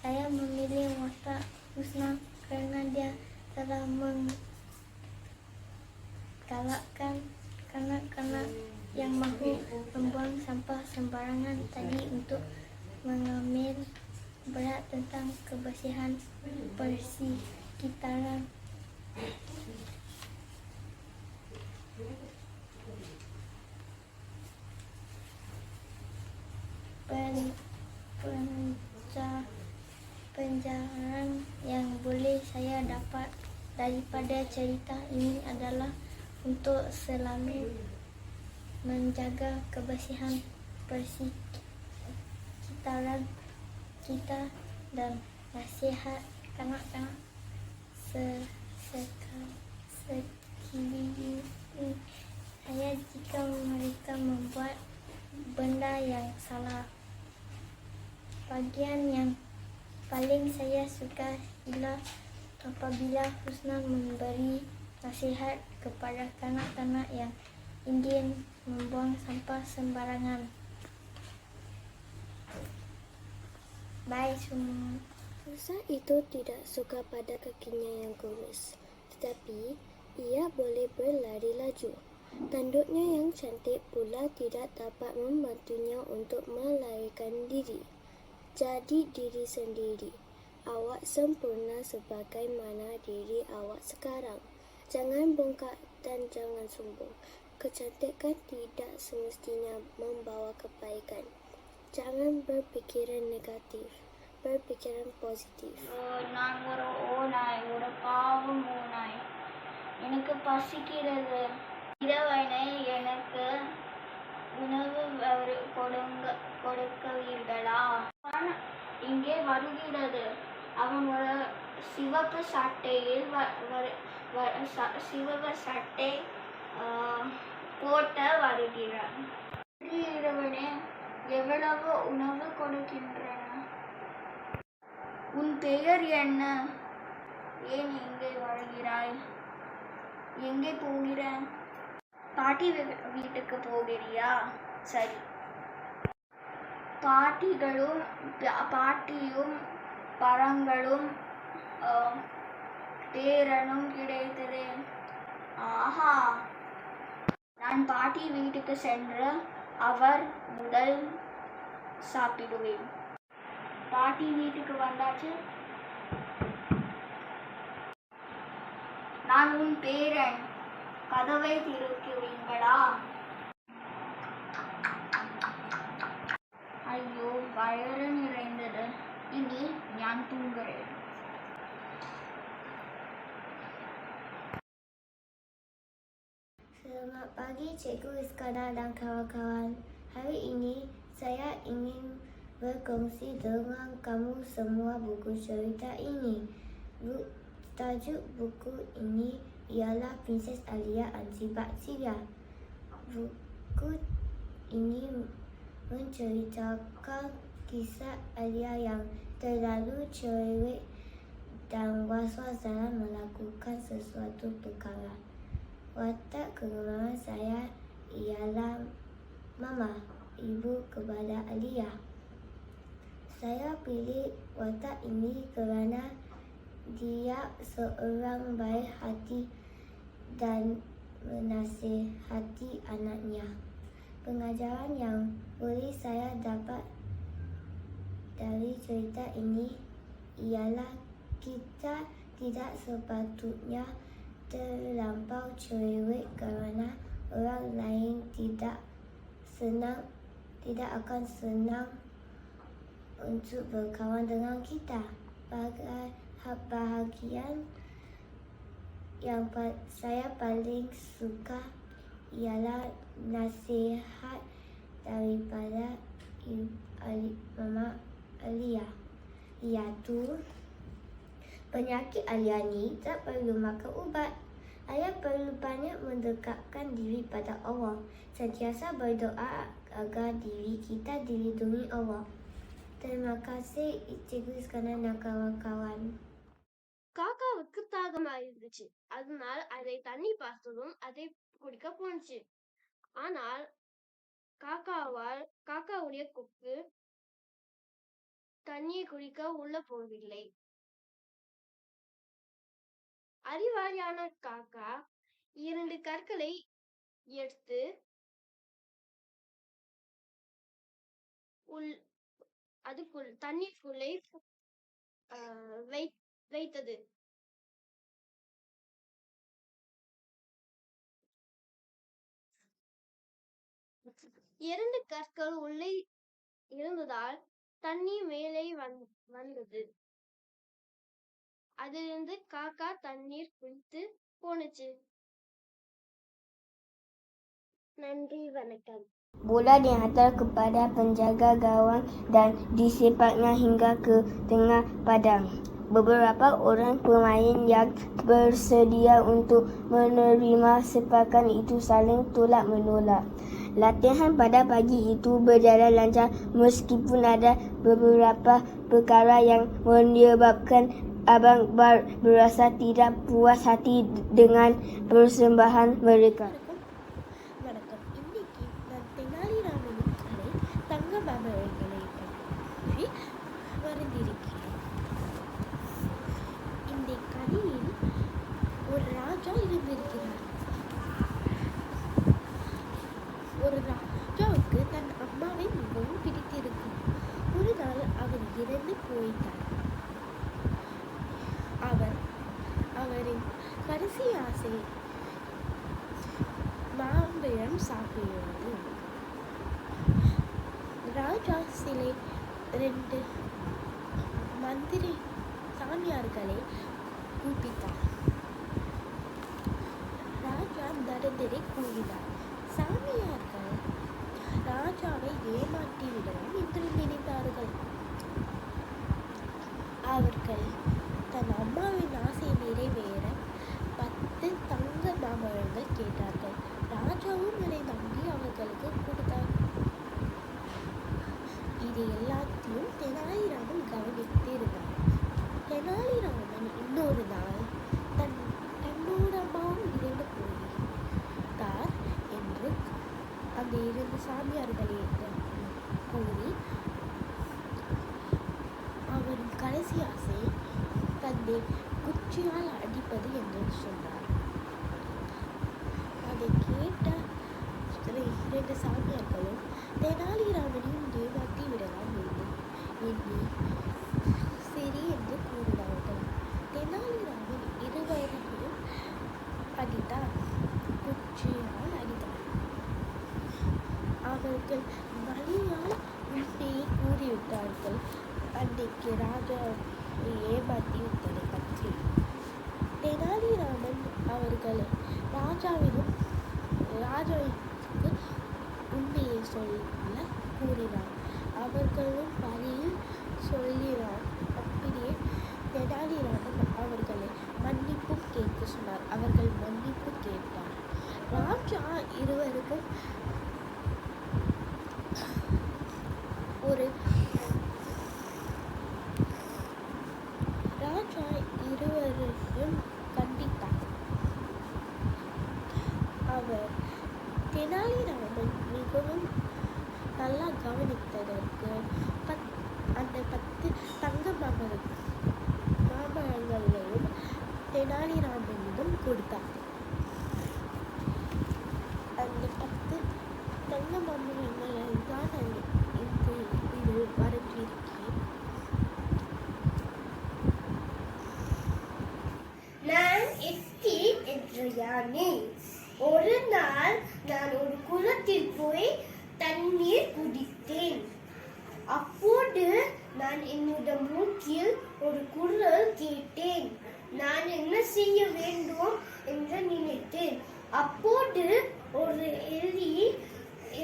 Saya memilih watak Husna kerana dia telah menggalakkan kanak-kanak yang mahu membuang sampah sembarangan tadi untuk mengambil berat tentang kebersihan persekitaran. Penjaran yang boleh saya dapat daripada cerita ini adalah untuk selalu menjaga kebersihan persekitaran kita dan nasihat kanak-kanak sekeliling saya jika mereka membuat benda yang salah. Bagian yang paling saya suka ialah apabila Husna memberi nasihat kepada kanak-kanak yang ingin membuang sampah sembarangan. Bye semua. Rusa itu tidak suka pada kakinya yang kurus, tetapi ia boleh berlari laju. Tanduknya yang cantik pula tidak dapat membantunya untuk melarikan diri. Jadi diri sendiri. Awak sempurna sebagaimana diri awak sekarang. Jangan bongkak dan jangan sombong. Kecantikan tidak semestinya membawa kebaikan. Jangan berpikiran negatif. Berpikiran positif. நான் ஒரு ஓநாய், ஒரு பாவம் ஓநாய். எனக்கு பசிக்கிறது. இரவனை எனக்கு உணவு கொடுக்கவீர்களா? இங்கே வருகிறது. அவன் ஒரு சிவப்பு சட்டையில் சிவப்பு சட்டை போட்டு வருகிறான். இரவனே எவ்வளவு உணவு கொடுக்கின்றன? உன் பெயர் என்ன? ஏன் இங்கே வருகிறாய்? எங்கே போகிற? பாட்டி வீட்டுக்கு போகிறியா? சரி. பாட்டியும் பழங்களும் பேரனும் கிடைத்தது. ஆஹா! நான் பாட்டி வீட்டுக்கு சென்று அவர் முதல் சாப்பிடுவேன். பாட்டி வீட்டுக்கு வந்தாச்சு. நான் உன் பேரன். கதவை திறக்கிறீங்களா? ஐயோ, வயிறு நிறைந்தது. இனி நான் தூங்குகிறேன். Selamat pagi Cikgu Iskandar dan kawan-kawan. Hari ini saya ingin berkongsi dengan kamu semua buku cerita ini. Tajuk buku ini ialah Princess Alia and Zibat Zilia. Buku ini menceritakan kisah Alia yang terlalu cerewet dan was-was dalam melakukan sesuatu perkara. Watak kegemaran saya ialah Mama, ibu kepada Alia. Saya pilih watak ini kerana dia seorang baik hati dan menasihati anaknya. Pengajaran yang boleh saya dapat dari cerita ini ialah kita tidak sepatutnya terlampau cerewet kerana orang lain tidak akan senang untuk berkawan dengan kita. Bahagian yang saya paling suka ialah nasihat daripada Mama Alia, iaitu penyakit Alia ni tak perlu makan ubat. Ayah perlu banyak mendekatkan diri pada Allah. Sentiasa berdoa agar diri kita dilindungi Allah. Terima kasih Cikgu Iskandar dan kawan-kawan. காக்காவுக்கு தாகமா இருந்துச்சு. அதனால் அதை தண்ணி பார்த்ததும் அதை குடிக்க போனுச்சு. ஆனால் காக்காவுடைய கொக்கு தண்ணீர் குடிக்க உள்ள போகவில்லை. அறிவாளியான காக்கா 2 கற்களை எடுத்து அதுக்குள் தண்ணீருக்குள்ளே வைத்தது. இரண்டு கற்கள் உள்ளே இருந்ததால் தண்ணீர் மேலே வந்தது. அதிலிருந்து காக்கா தண்ணீர் குடித்து போனுச்சு. நன்றி, வணக்கம். Bola dihantar kepada penjaga gawang dan disepaknya hingga ke tengah padang. Beberapa orang pemain yang bersedia untuk menerima sepakan itu saling tolak menolak. Latihan pada pagi itu berjalan lancar meskipun ada beberapa perkara yang menyebabkan Abang Bar berasa tidak puas hati dengan persembahan mereka. வணக்கம். இன்னைக்கு நான் தெனாலிராமனின் கதை தங்க மாமரங்களை பற்றி வரைந்திருக்கிறேன். இந்த கதையில் ஒரு ராஜா இருந்திருக்கிறார். ஒரு ராஜாவுக்கு தன் அம்மாவை மிகவும் பிடித்திருக்கும். ஒரு நாள் அவர் இறந்து போயிட்டார். அவரின் கடைசி ஆசை மாம்பழம் சாப்பிடுவது. ராஜா சில 2 மந்திரி சாமியார்களை கூப்பிட்டார். ராஜா நடந்ததை கூறினார். சாமியார்கள் ராஜாவை ஏமாற்றி விடலாம் என்று நினைத்தார்கள். அவர்கள் தன் அம்மாவின் ஆசை நிறைவேற 10 தங்க மாம்பழங்கள் கேட்டார்கள். ராஜாவும் அதை நம்பி அவர்களுக்கு கொடுத்தார். இது எல்லாத்தையும் தெனாலிராமன் கவனித்திருந்தார். தெனாலிராமன் இன்னொரு நாள் தன்னோட அம்மாவும் இறந்து போயிட்டார் என்று அந்த 2 சாமியார்களிடம் கூறி அவரின் கடைசி ஆசை தன்னை குச்சியால் அடிப்பது என்று சொன்னார். அதை கேட்ட 2 சாமியார்களும் தெனாலிராமனையும் ஏமாற்றி விடலாம் எண்ணி சரி என்று கூறினார்கள். தெனாலிராமன் இருவரையும் அடித்தார். குச்சியால் அடித்தார். அவர்கள் வலியால் உண்மையை கூறிவிட்டார்கள். அன்றைக்கு ராஜா ஏமாற்றி விட்டதை பற்றி தெனாலிராமன் ராஜாவிற்கு உண்மையை சொல்ல கூறினார். அவர்களும் பதில் சொல்லினார். அப்படியே தெனாலிராமன் அவர்களை மன்னிப்பு கேட்க சொன்னார். அவர்கள் மன்னிப்பு கேட்டார். ராஜா இருவரையும் கண்டித்தார். அவர் தெனாலிராமன் மிகவும் நல்லா கவனித்ததற்கு அந்த 10 தங்க மாம்பழங்களையும் தெனாலிராமனிடம் கொடுத்தார். அந்த 10 தங்க மாம்பழங்களை தான் இது வரைந்திருக்கிறேன். நான் எட்டி என்ற யானை. ஒரு நாள் நான் ஒரு குளத்தில் போய் தண்ணீர் குடித்தேன். அப்போது நான் என்னோட மூக்கில் ஒரு குரல் கேட்டேன். நான் என்ன செய்ய வேண்டும் என்று நினைத்தேன். அப்போது ஒரு எலி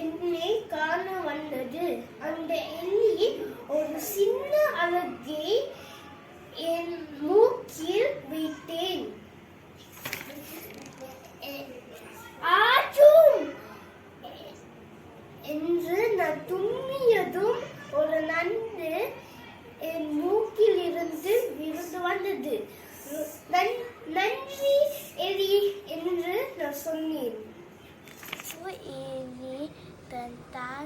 என்னை காண வந்தது. அந்த எலி ஒரு சின்ன அலகை என் மூக்கில் வைத்தேன். ஆச்சும் என்று நான் தும்மியதும் ஒரு நண்டு என் மூக்கில் இருந்து விழுந்து வந்தது. நன்றி எலி என்று நான் சொன்னேன். ini tentang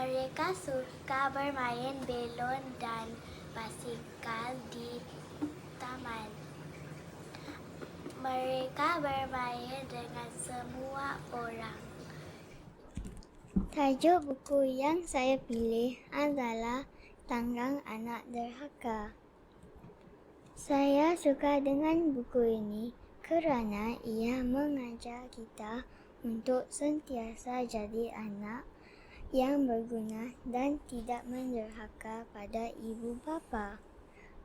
Mereka suka bermain belon dan basikal di taman. Mereka bermain dengan semua orang. Tajuk buku yang saya pilih adalah Tanggang Anak Derhaka. Saya suka dengan buku ini kerana ia mengajar kita untuk sentiasa jadi anak yang berguna dan tidak menderhaka pada ibu bapa.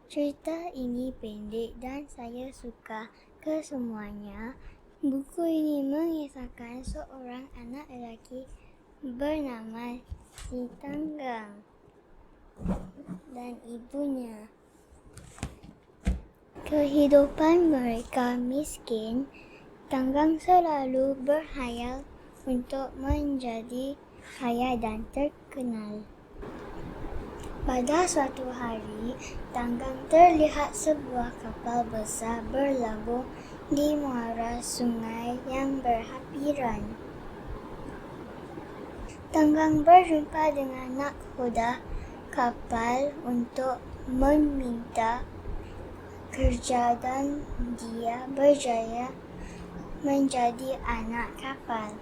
Cerita ini pendek dan saya suka kesemuanya. Buku ini mengisahkan seorang anak lelaki bernama Si Tanggang dan ibunya. Kehidupan mereka miskin. Tanggang selalu berhayal untuk menjadi kaya dan terkenal. Pada suatu hari, Tanggang terlihat sebuah kapal besar berlabuh di muara sungai yang berhampiran. Tanggang berjumpa dengan nakhoda kapal untuk meminta kerja dan dia berjaya menjadi anak kapal.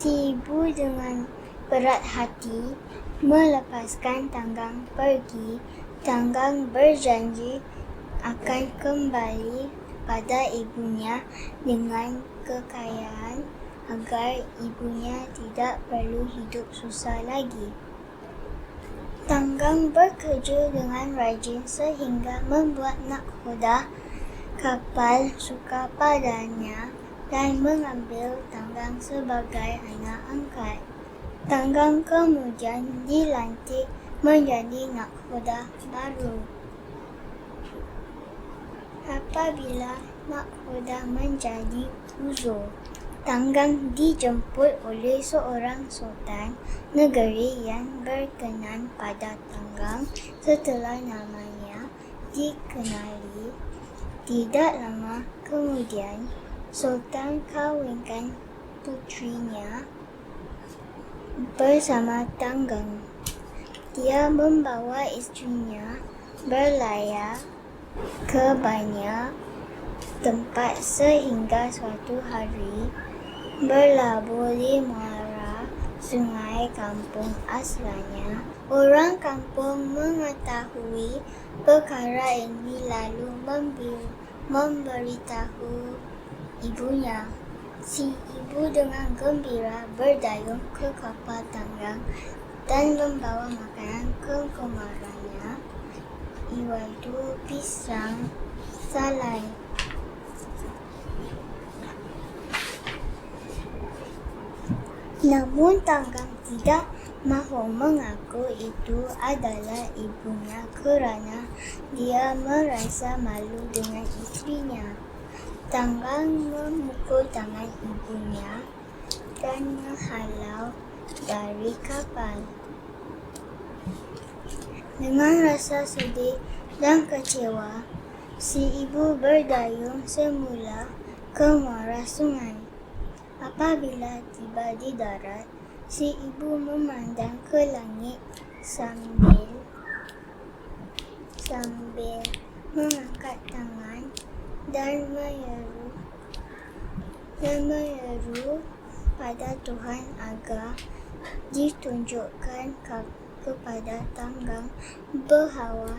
Ibu dengan berat hati melepaskan Tanggang pergi. Tanggang berjanji akan kembali pada ibunya dengan kekayaan agar ibunya tidak perlu hidup susah lagi. Tanggang bekerja dengan rajin sehingga membuat nakhoda kapal suka padanya dan mengambil Tanggang sebagai anak angkat. Tanggang kemudian dilantik menjadi nakhoda baru. Apabila nakhoda menjadi uzur, Tanggang dijemput oleh seorang sultan negeri yang berkenan pada Tanggang setelah namanya dikenali. Tidak lama kemudian, sultan kawinkan putrinya bersama Tanggang. Dia membawa istrinya berlayar ke banyak tempat sehingga suatu hari berlabuh di muara sungai kampung asalnya. Orang kampung mengetahui perkara ini lalu memberitahu ibunya. Si ibu dengan gembira berdayung ke kapal Tanggang dan membawa makanan ke kemarannya, iaitu pisang salai. Namun Tanggang tidak mahu mengaku itu adalah ibunya kerana dia merasa malu dengan istrinya. Tanggang memukul tangan ibunya dan menghalau dari kapal. Dengan rasa sedih dan kecewa, si ibu berdayung semula ke muara sungai. Apabila tiba di darat, si ibu memandang ke langit sambil mengangkat tangan dan menyeru pada Tuhan agar ditunjukkan kepada Tanggang bahawa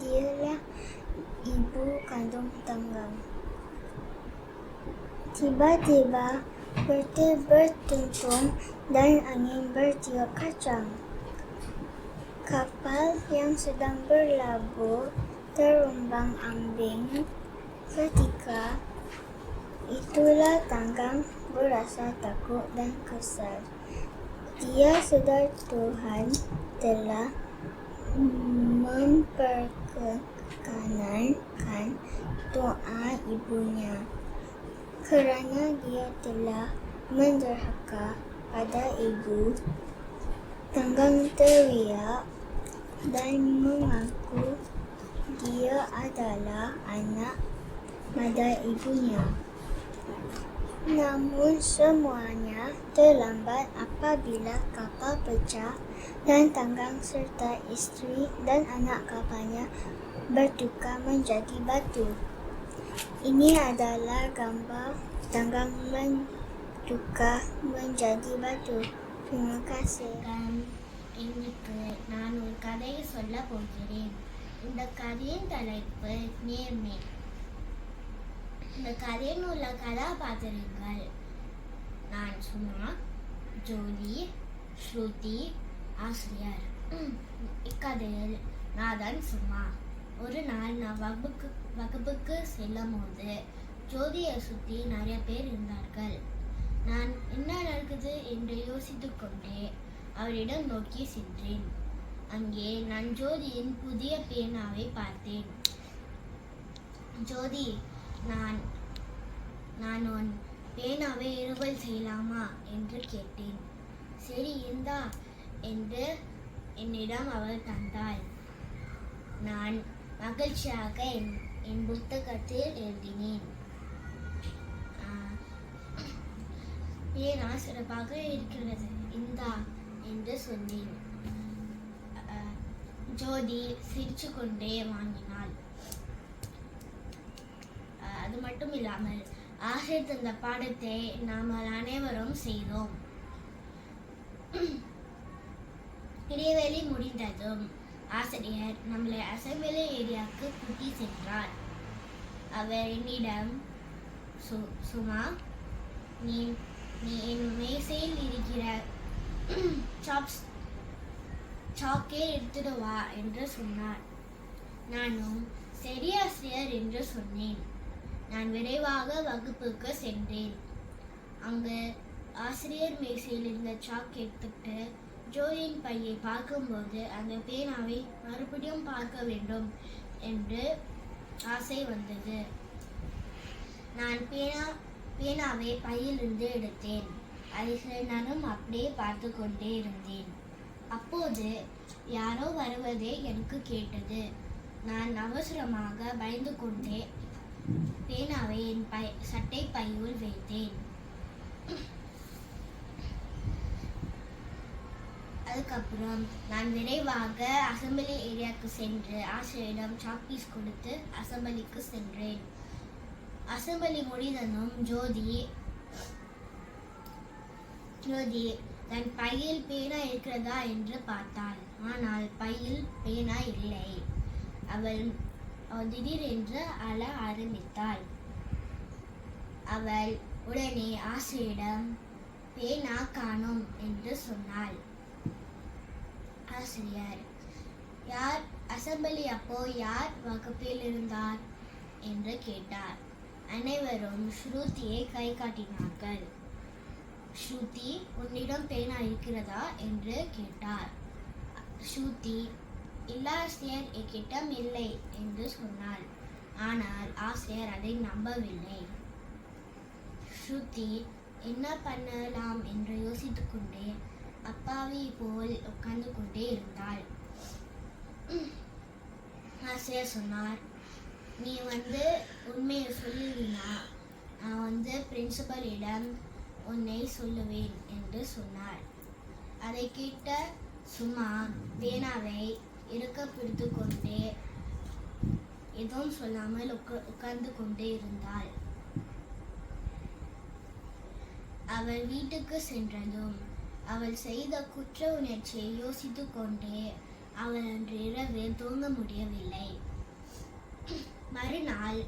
dialah ibu kandung Tanggang. Tiba-tiba petir bertumpung dan angin bertiup kacang. Kapal yang sedang berlabuh terombang-ambing. Ketika itulah Tanggang berasa takut dan kesal. Dia sedar Tuhan telah memperkenankan doa ibunya. Kerana dia telah menderhaka pada ibu, Tanggang teriak dan mengaku dia adalah anak pada ibunya. Namun semuanya terlambat apabila kapal pecah dan tanggang serta isteri dan anak kapalnya bertukar menjadi batu. Ini adalah gambar tanggang bertukar menjadi batu. Terima kasih. இன்னைக்கு நான் ஒரு கதையை சொல்ல போகிறேன். இந்த கதையின் தலைப்பு நேர்மை. இந்த கதையில் உள்ள கதாபாத்திரங்கள் நான் சும்மா, ஜோதி, ஸ்ருதி, ஆசிரியர். இக்கதையில் நான் தான் சும்மா. ஒரு நாள் நான் வகுப்புக்கு செல்லும் போது ஜோதியை சுற்றி நிறைய பேர் இருந்தார்கள். நான் என்ன நடக்குது என்று யோசித்துக் கொண்டே அவரிடம் நோக்கி சென்றேன். அங்கே நான் ஜோதியின் புதிய பேனாவை பார்த்தேன். ஜோதி, நான் உன் பேனாவை இருவல் செய்யலாமா என்று கேட்டேன். சரி, இந்தா என்று என்னிடம் அவள் தந்தாள். நான் மகிழ்ச்சியாக என் புத்தகத்தில் எழுதினேன். பேனா சிறப்பாக இருக்கிறது, இந்தா என்று சொன்னேன். ஜோதி சிரிச்சு கொண்டே வாங்கினாள். அது மட்டும் இல்லாமல் ஆசிரியர் தந்த பாடத்தை நாம் அனைவரும் செய்தோம். இடைவெளி முடிந்ததும் ஆசிரியர் நம்மளை அசம்பிளி ஏரியாவுக்கு கூட்டி சென்றார். அவர் என்னிடம், சுமா, நீ என் மேசையில் இருக்கிற சாக்கே எடுத்துட்டு வா என்று சொன்னார். நானும் சரி ஆசிரியர் என்று சொன்னேன். நான் விரைவாக வகுப்புக்கு சென்றேன். அங்கு ஆசிரியர் மேசையில் இருந்த சாக் எடுத்துட்டு ஜோதியின் பையை பார்க்கும்போது அந்த பேனாவை மறுபடியும் பார்க்க வேண்டும் என்று ஆசை வந்தது. நான் பேனாவை பையிலிருந்து எடுத்தேன். அதை சில நேரம் அப்படியே பார்த்து கொண்டே இருந்தேன். அப்போது யாரோ வருவதே எனக்கு கேட்டது. நான் அவசரமாக பயந்து கொண்டே பேனாவை என் சட்டை பையுள் வைத்தேன். அதுக்கப்புறம் நான் விரைவாக அசம்பிளி ஏரியாவுக்கு சென்று ஆசிரியரிடம் சாக்பீஸ் கொடுத்து அசம்பிளிக்கு சென்றேன். அசம்பிளி முடிந்ததும் ஜோதி தன் பையில் பேனா இருக்கிறதா என்று பார்த்தாள். ஆனால் பையில் பேனா இல்லை. அவள் திடீரென்று அழ ஆரம்பித்தாள். அவள் உடனே ஆசிரியரிடம் பேனா காணோம் என்று சொன்னாள். ஆசிரியர், யார் அசம்பிளி அப்போ யார் வகுப்பில் இருந்தார் என்று கேட்டார். அனைவரும் ஸ்ருதியை கை காட்டினார்கள். ஸ்ருதி, உன்னிடம் பேனா இருக்கிறதா என்று கேட்டார். ஸ்ருதி, இல்ல ஆசிரியர், என்கிட்டம் இல்லை என்று சொன்னாள். ஆனால் ஆசிரியர் அதை நம்பவில்லை. ஸ்ருதி என்ன பண்ணலாம் என்று யோசித்துக் கொண்டே அப்பாவி போல் உட்கார்ந்து கொண்டே இருந்தாள். ஆசிரியர் சொன்னார், நீ உண்மையை சொல்லுவீனா, நான் பிரின்சிபலிடம் உன்னை சொல்லுவேன் என்று சொன்னார். அதை கேட்ட சும்மா பேனாவை இறுக்க பிடித்து கொண்டே எதுவும் சொல்லாமல் உட்கார்ந்து கொண்டே இருந்தாள். அவள் வீட்டுக்கு சென்றதும் அவள் செய்த குற்ற உணர்ச்சியை யோசித்துக் கொண்டே அவள் அன்று இரவு தூங்க முடியவில்லை. மறுநாள்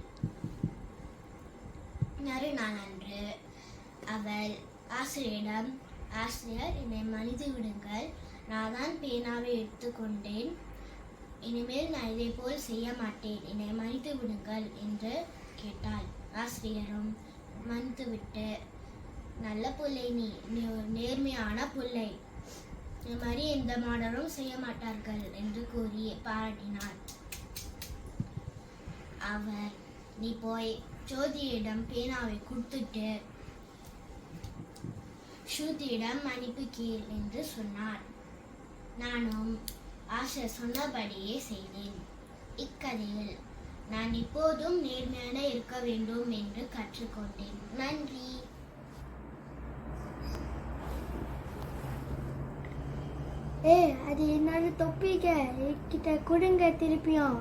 அன்று அவள் ஆசிரியரிடம், ஆசிரியர், என்னை மன்னித்து விடுங்கள், நான் தான் பேனாவை எடுத்துக்கொண்டேன், இனிமேல் நான் இதை போல் செய்ய மாட்டேன், என்னை மன்னித்து விடுங்கள் என்று கேட்டாள். ஆசிரியரும் மன்னித்து விட்டு, நல்ல பிள்ளை, நீ ஒரு நேர்மையான பிள்ளை, இந்த மாதிரி எந்த மாடலும் செய்ய மாட்டார்கள் என்று கூறி பாராட்டினார். அவர், நீ போய் ஜோதியிடம் பேனாவை கொடுத்துட்டு ஸ்ருதியிடம் மன்னிப்பு கேள் என்று சொன்னார். நானும் ஆசிரியர் சொன்னபடியே செய்தேன். இக்கதையில் நான் எப்போதும் நேர்மையான இருக்க வேண்டும் என்று கற்றுக்கொண்டேன். நன்றி. அது என்னோட தொப்பி kita கொடுங்க திருப்பியும்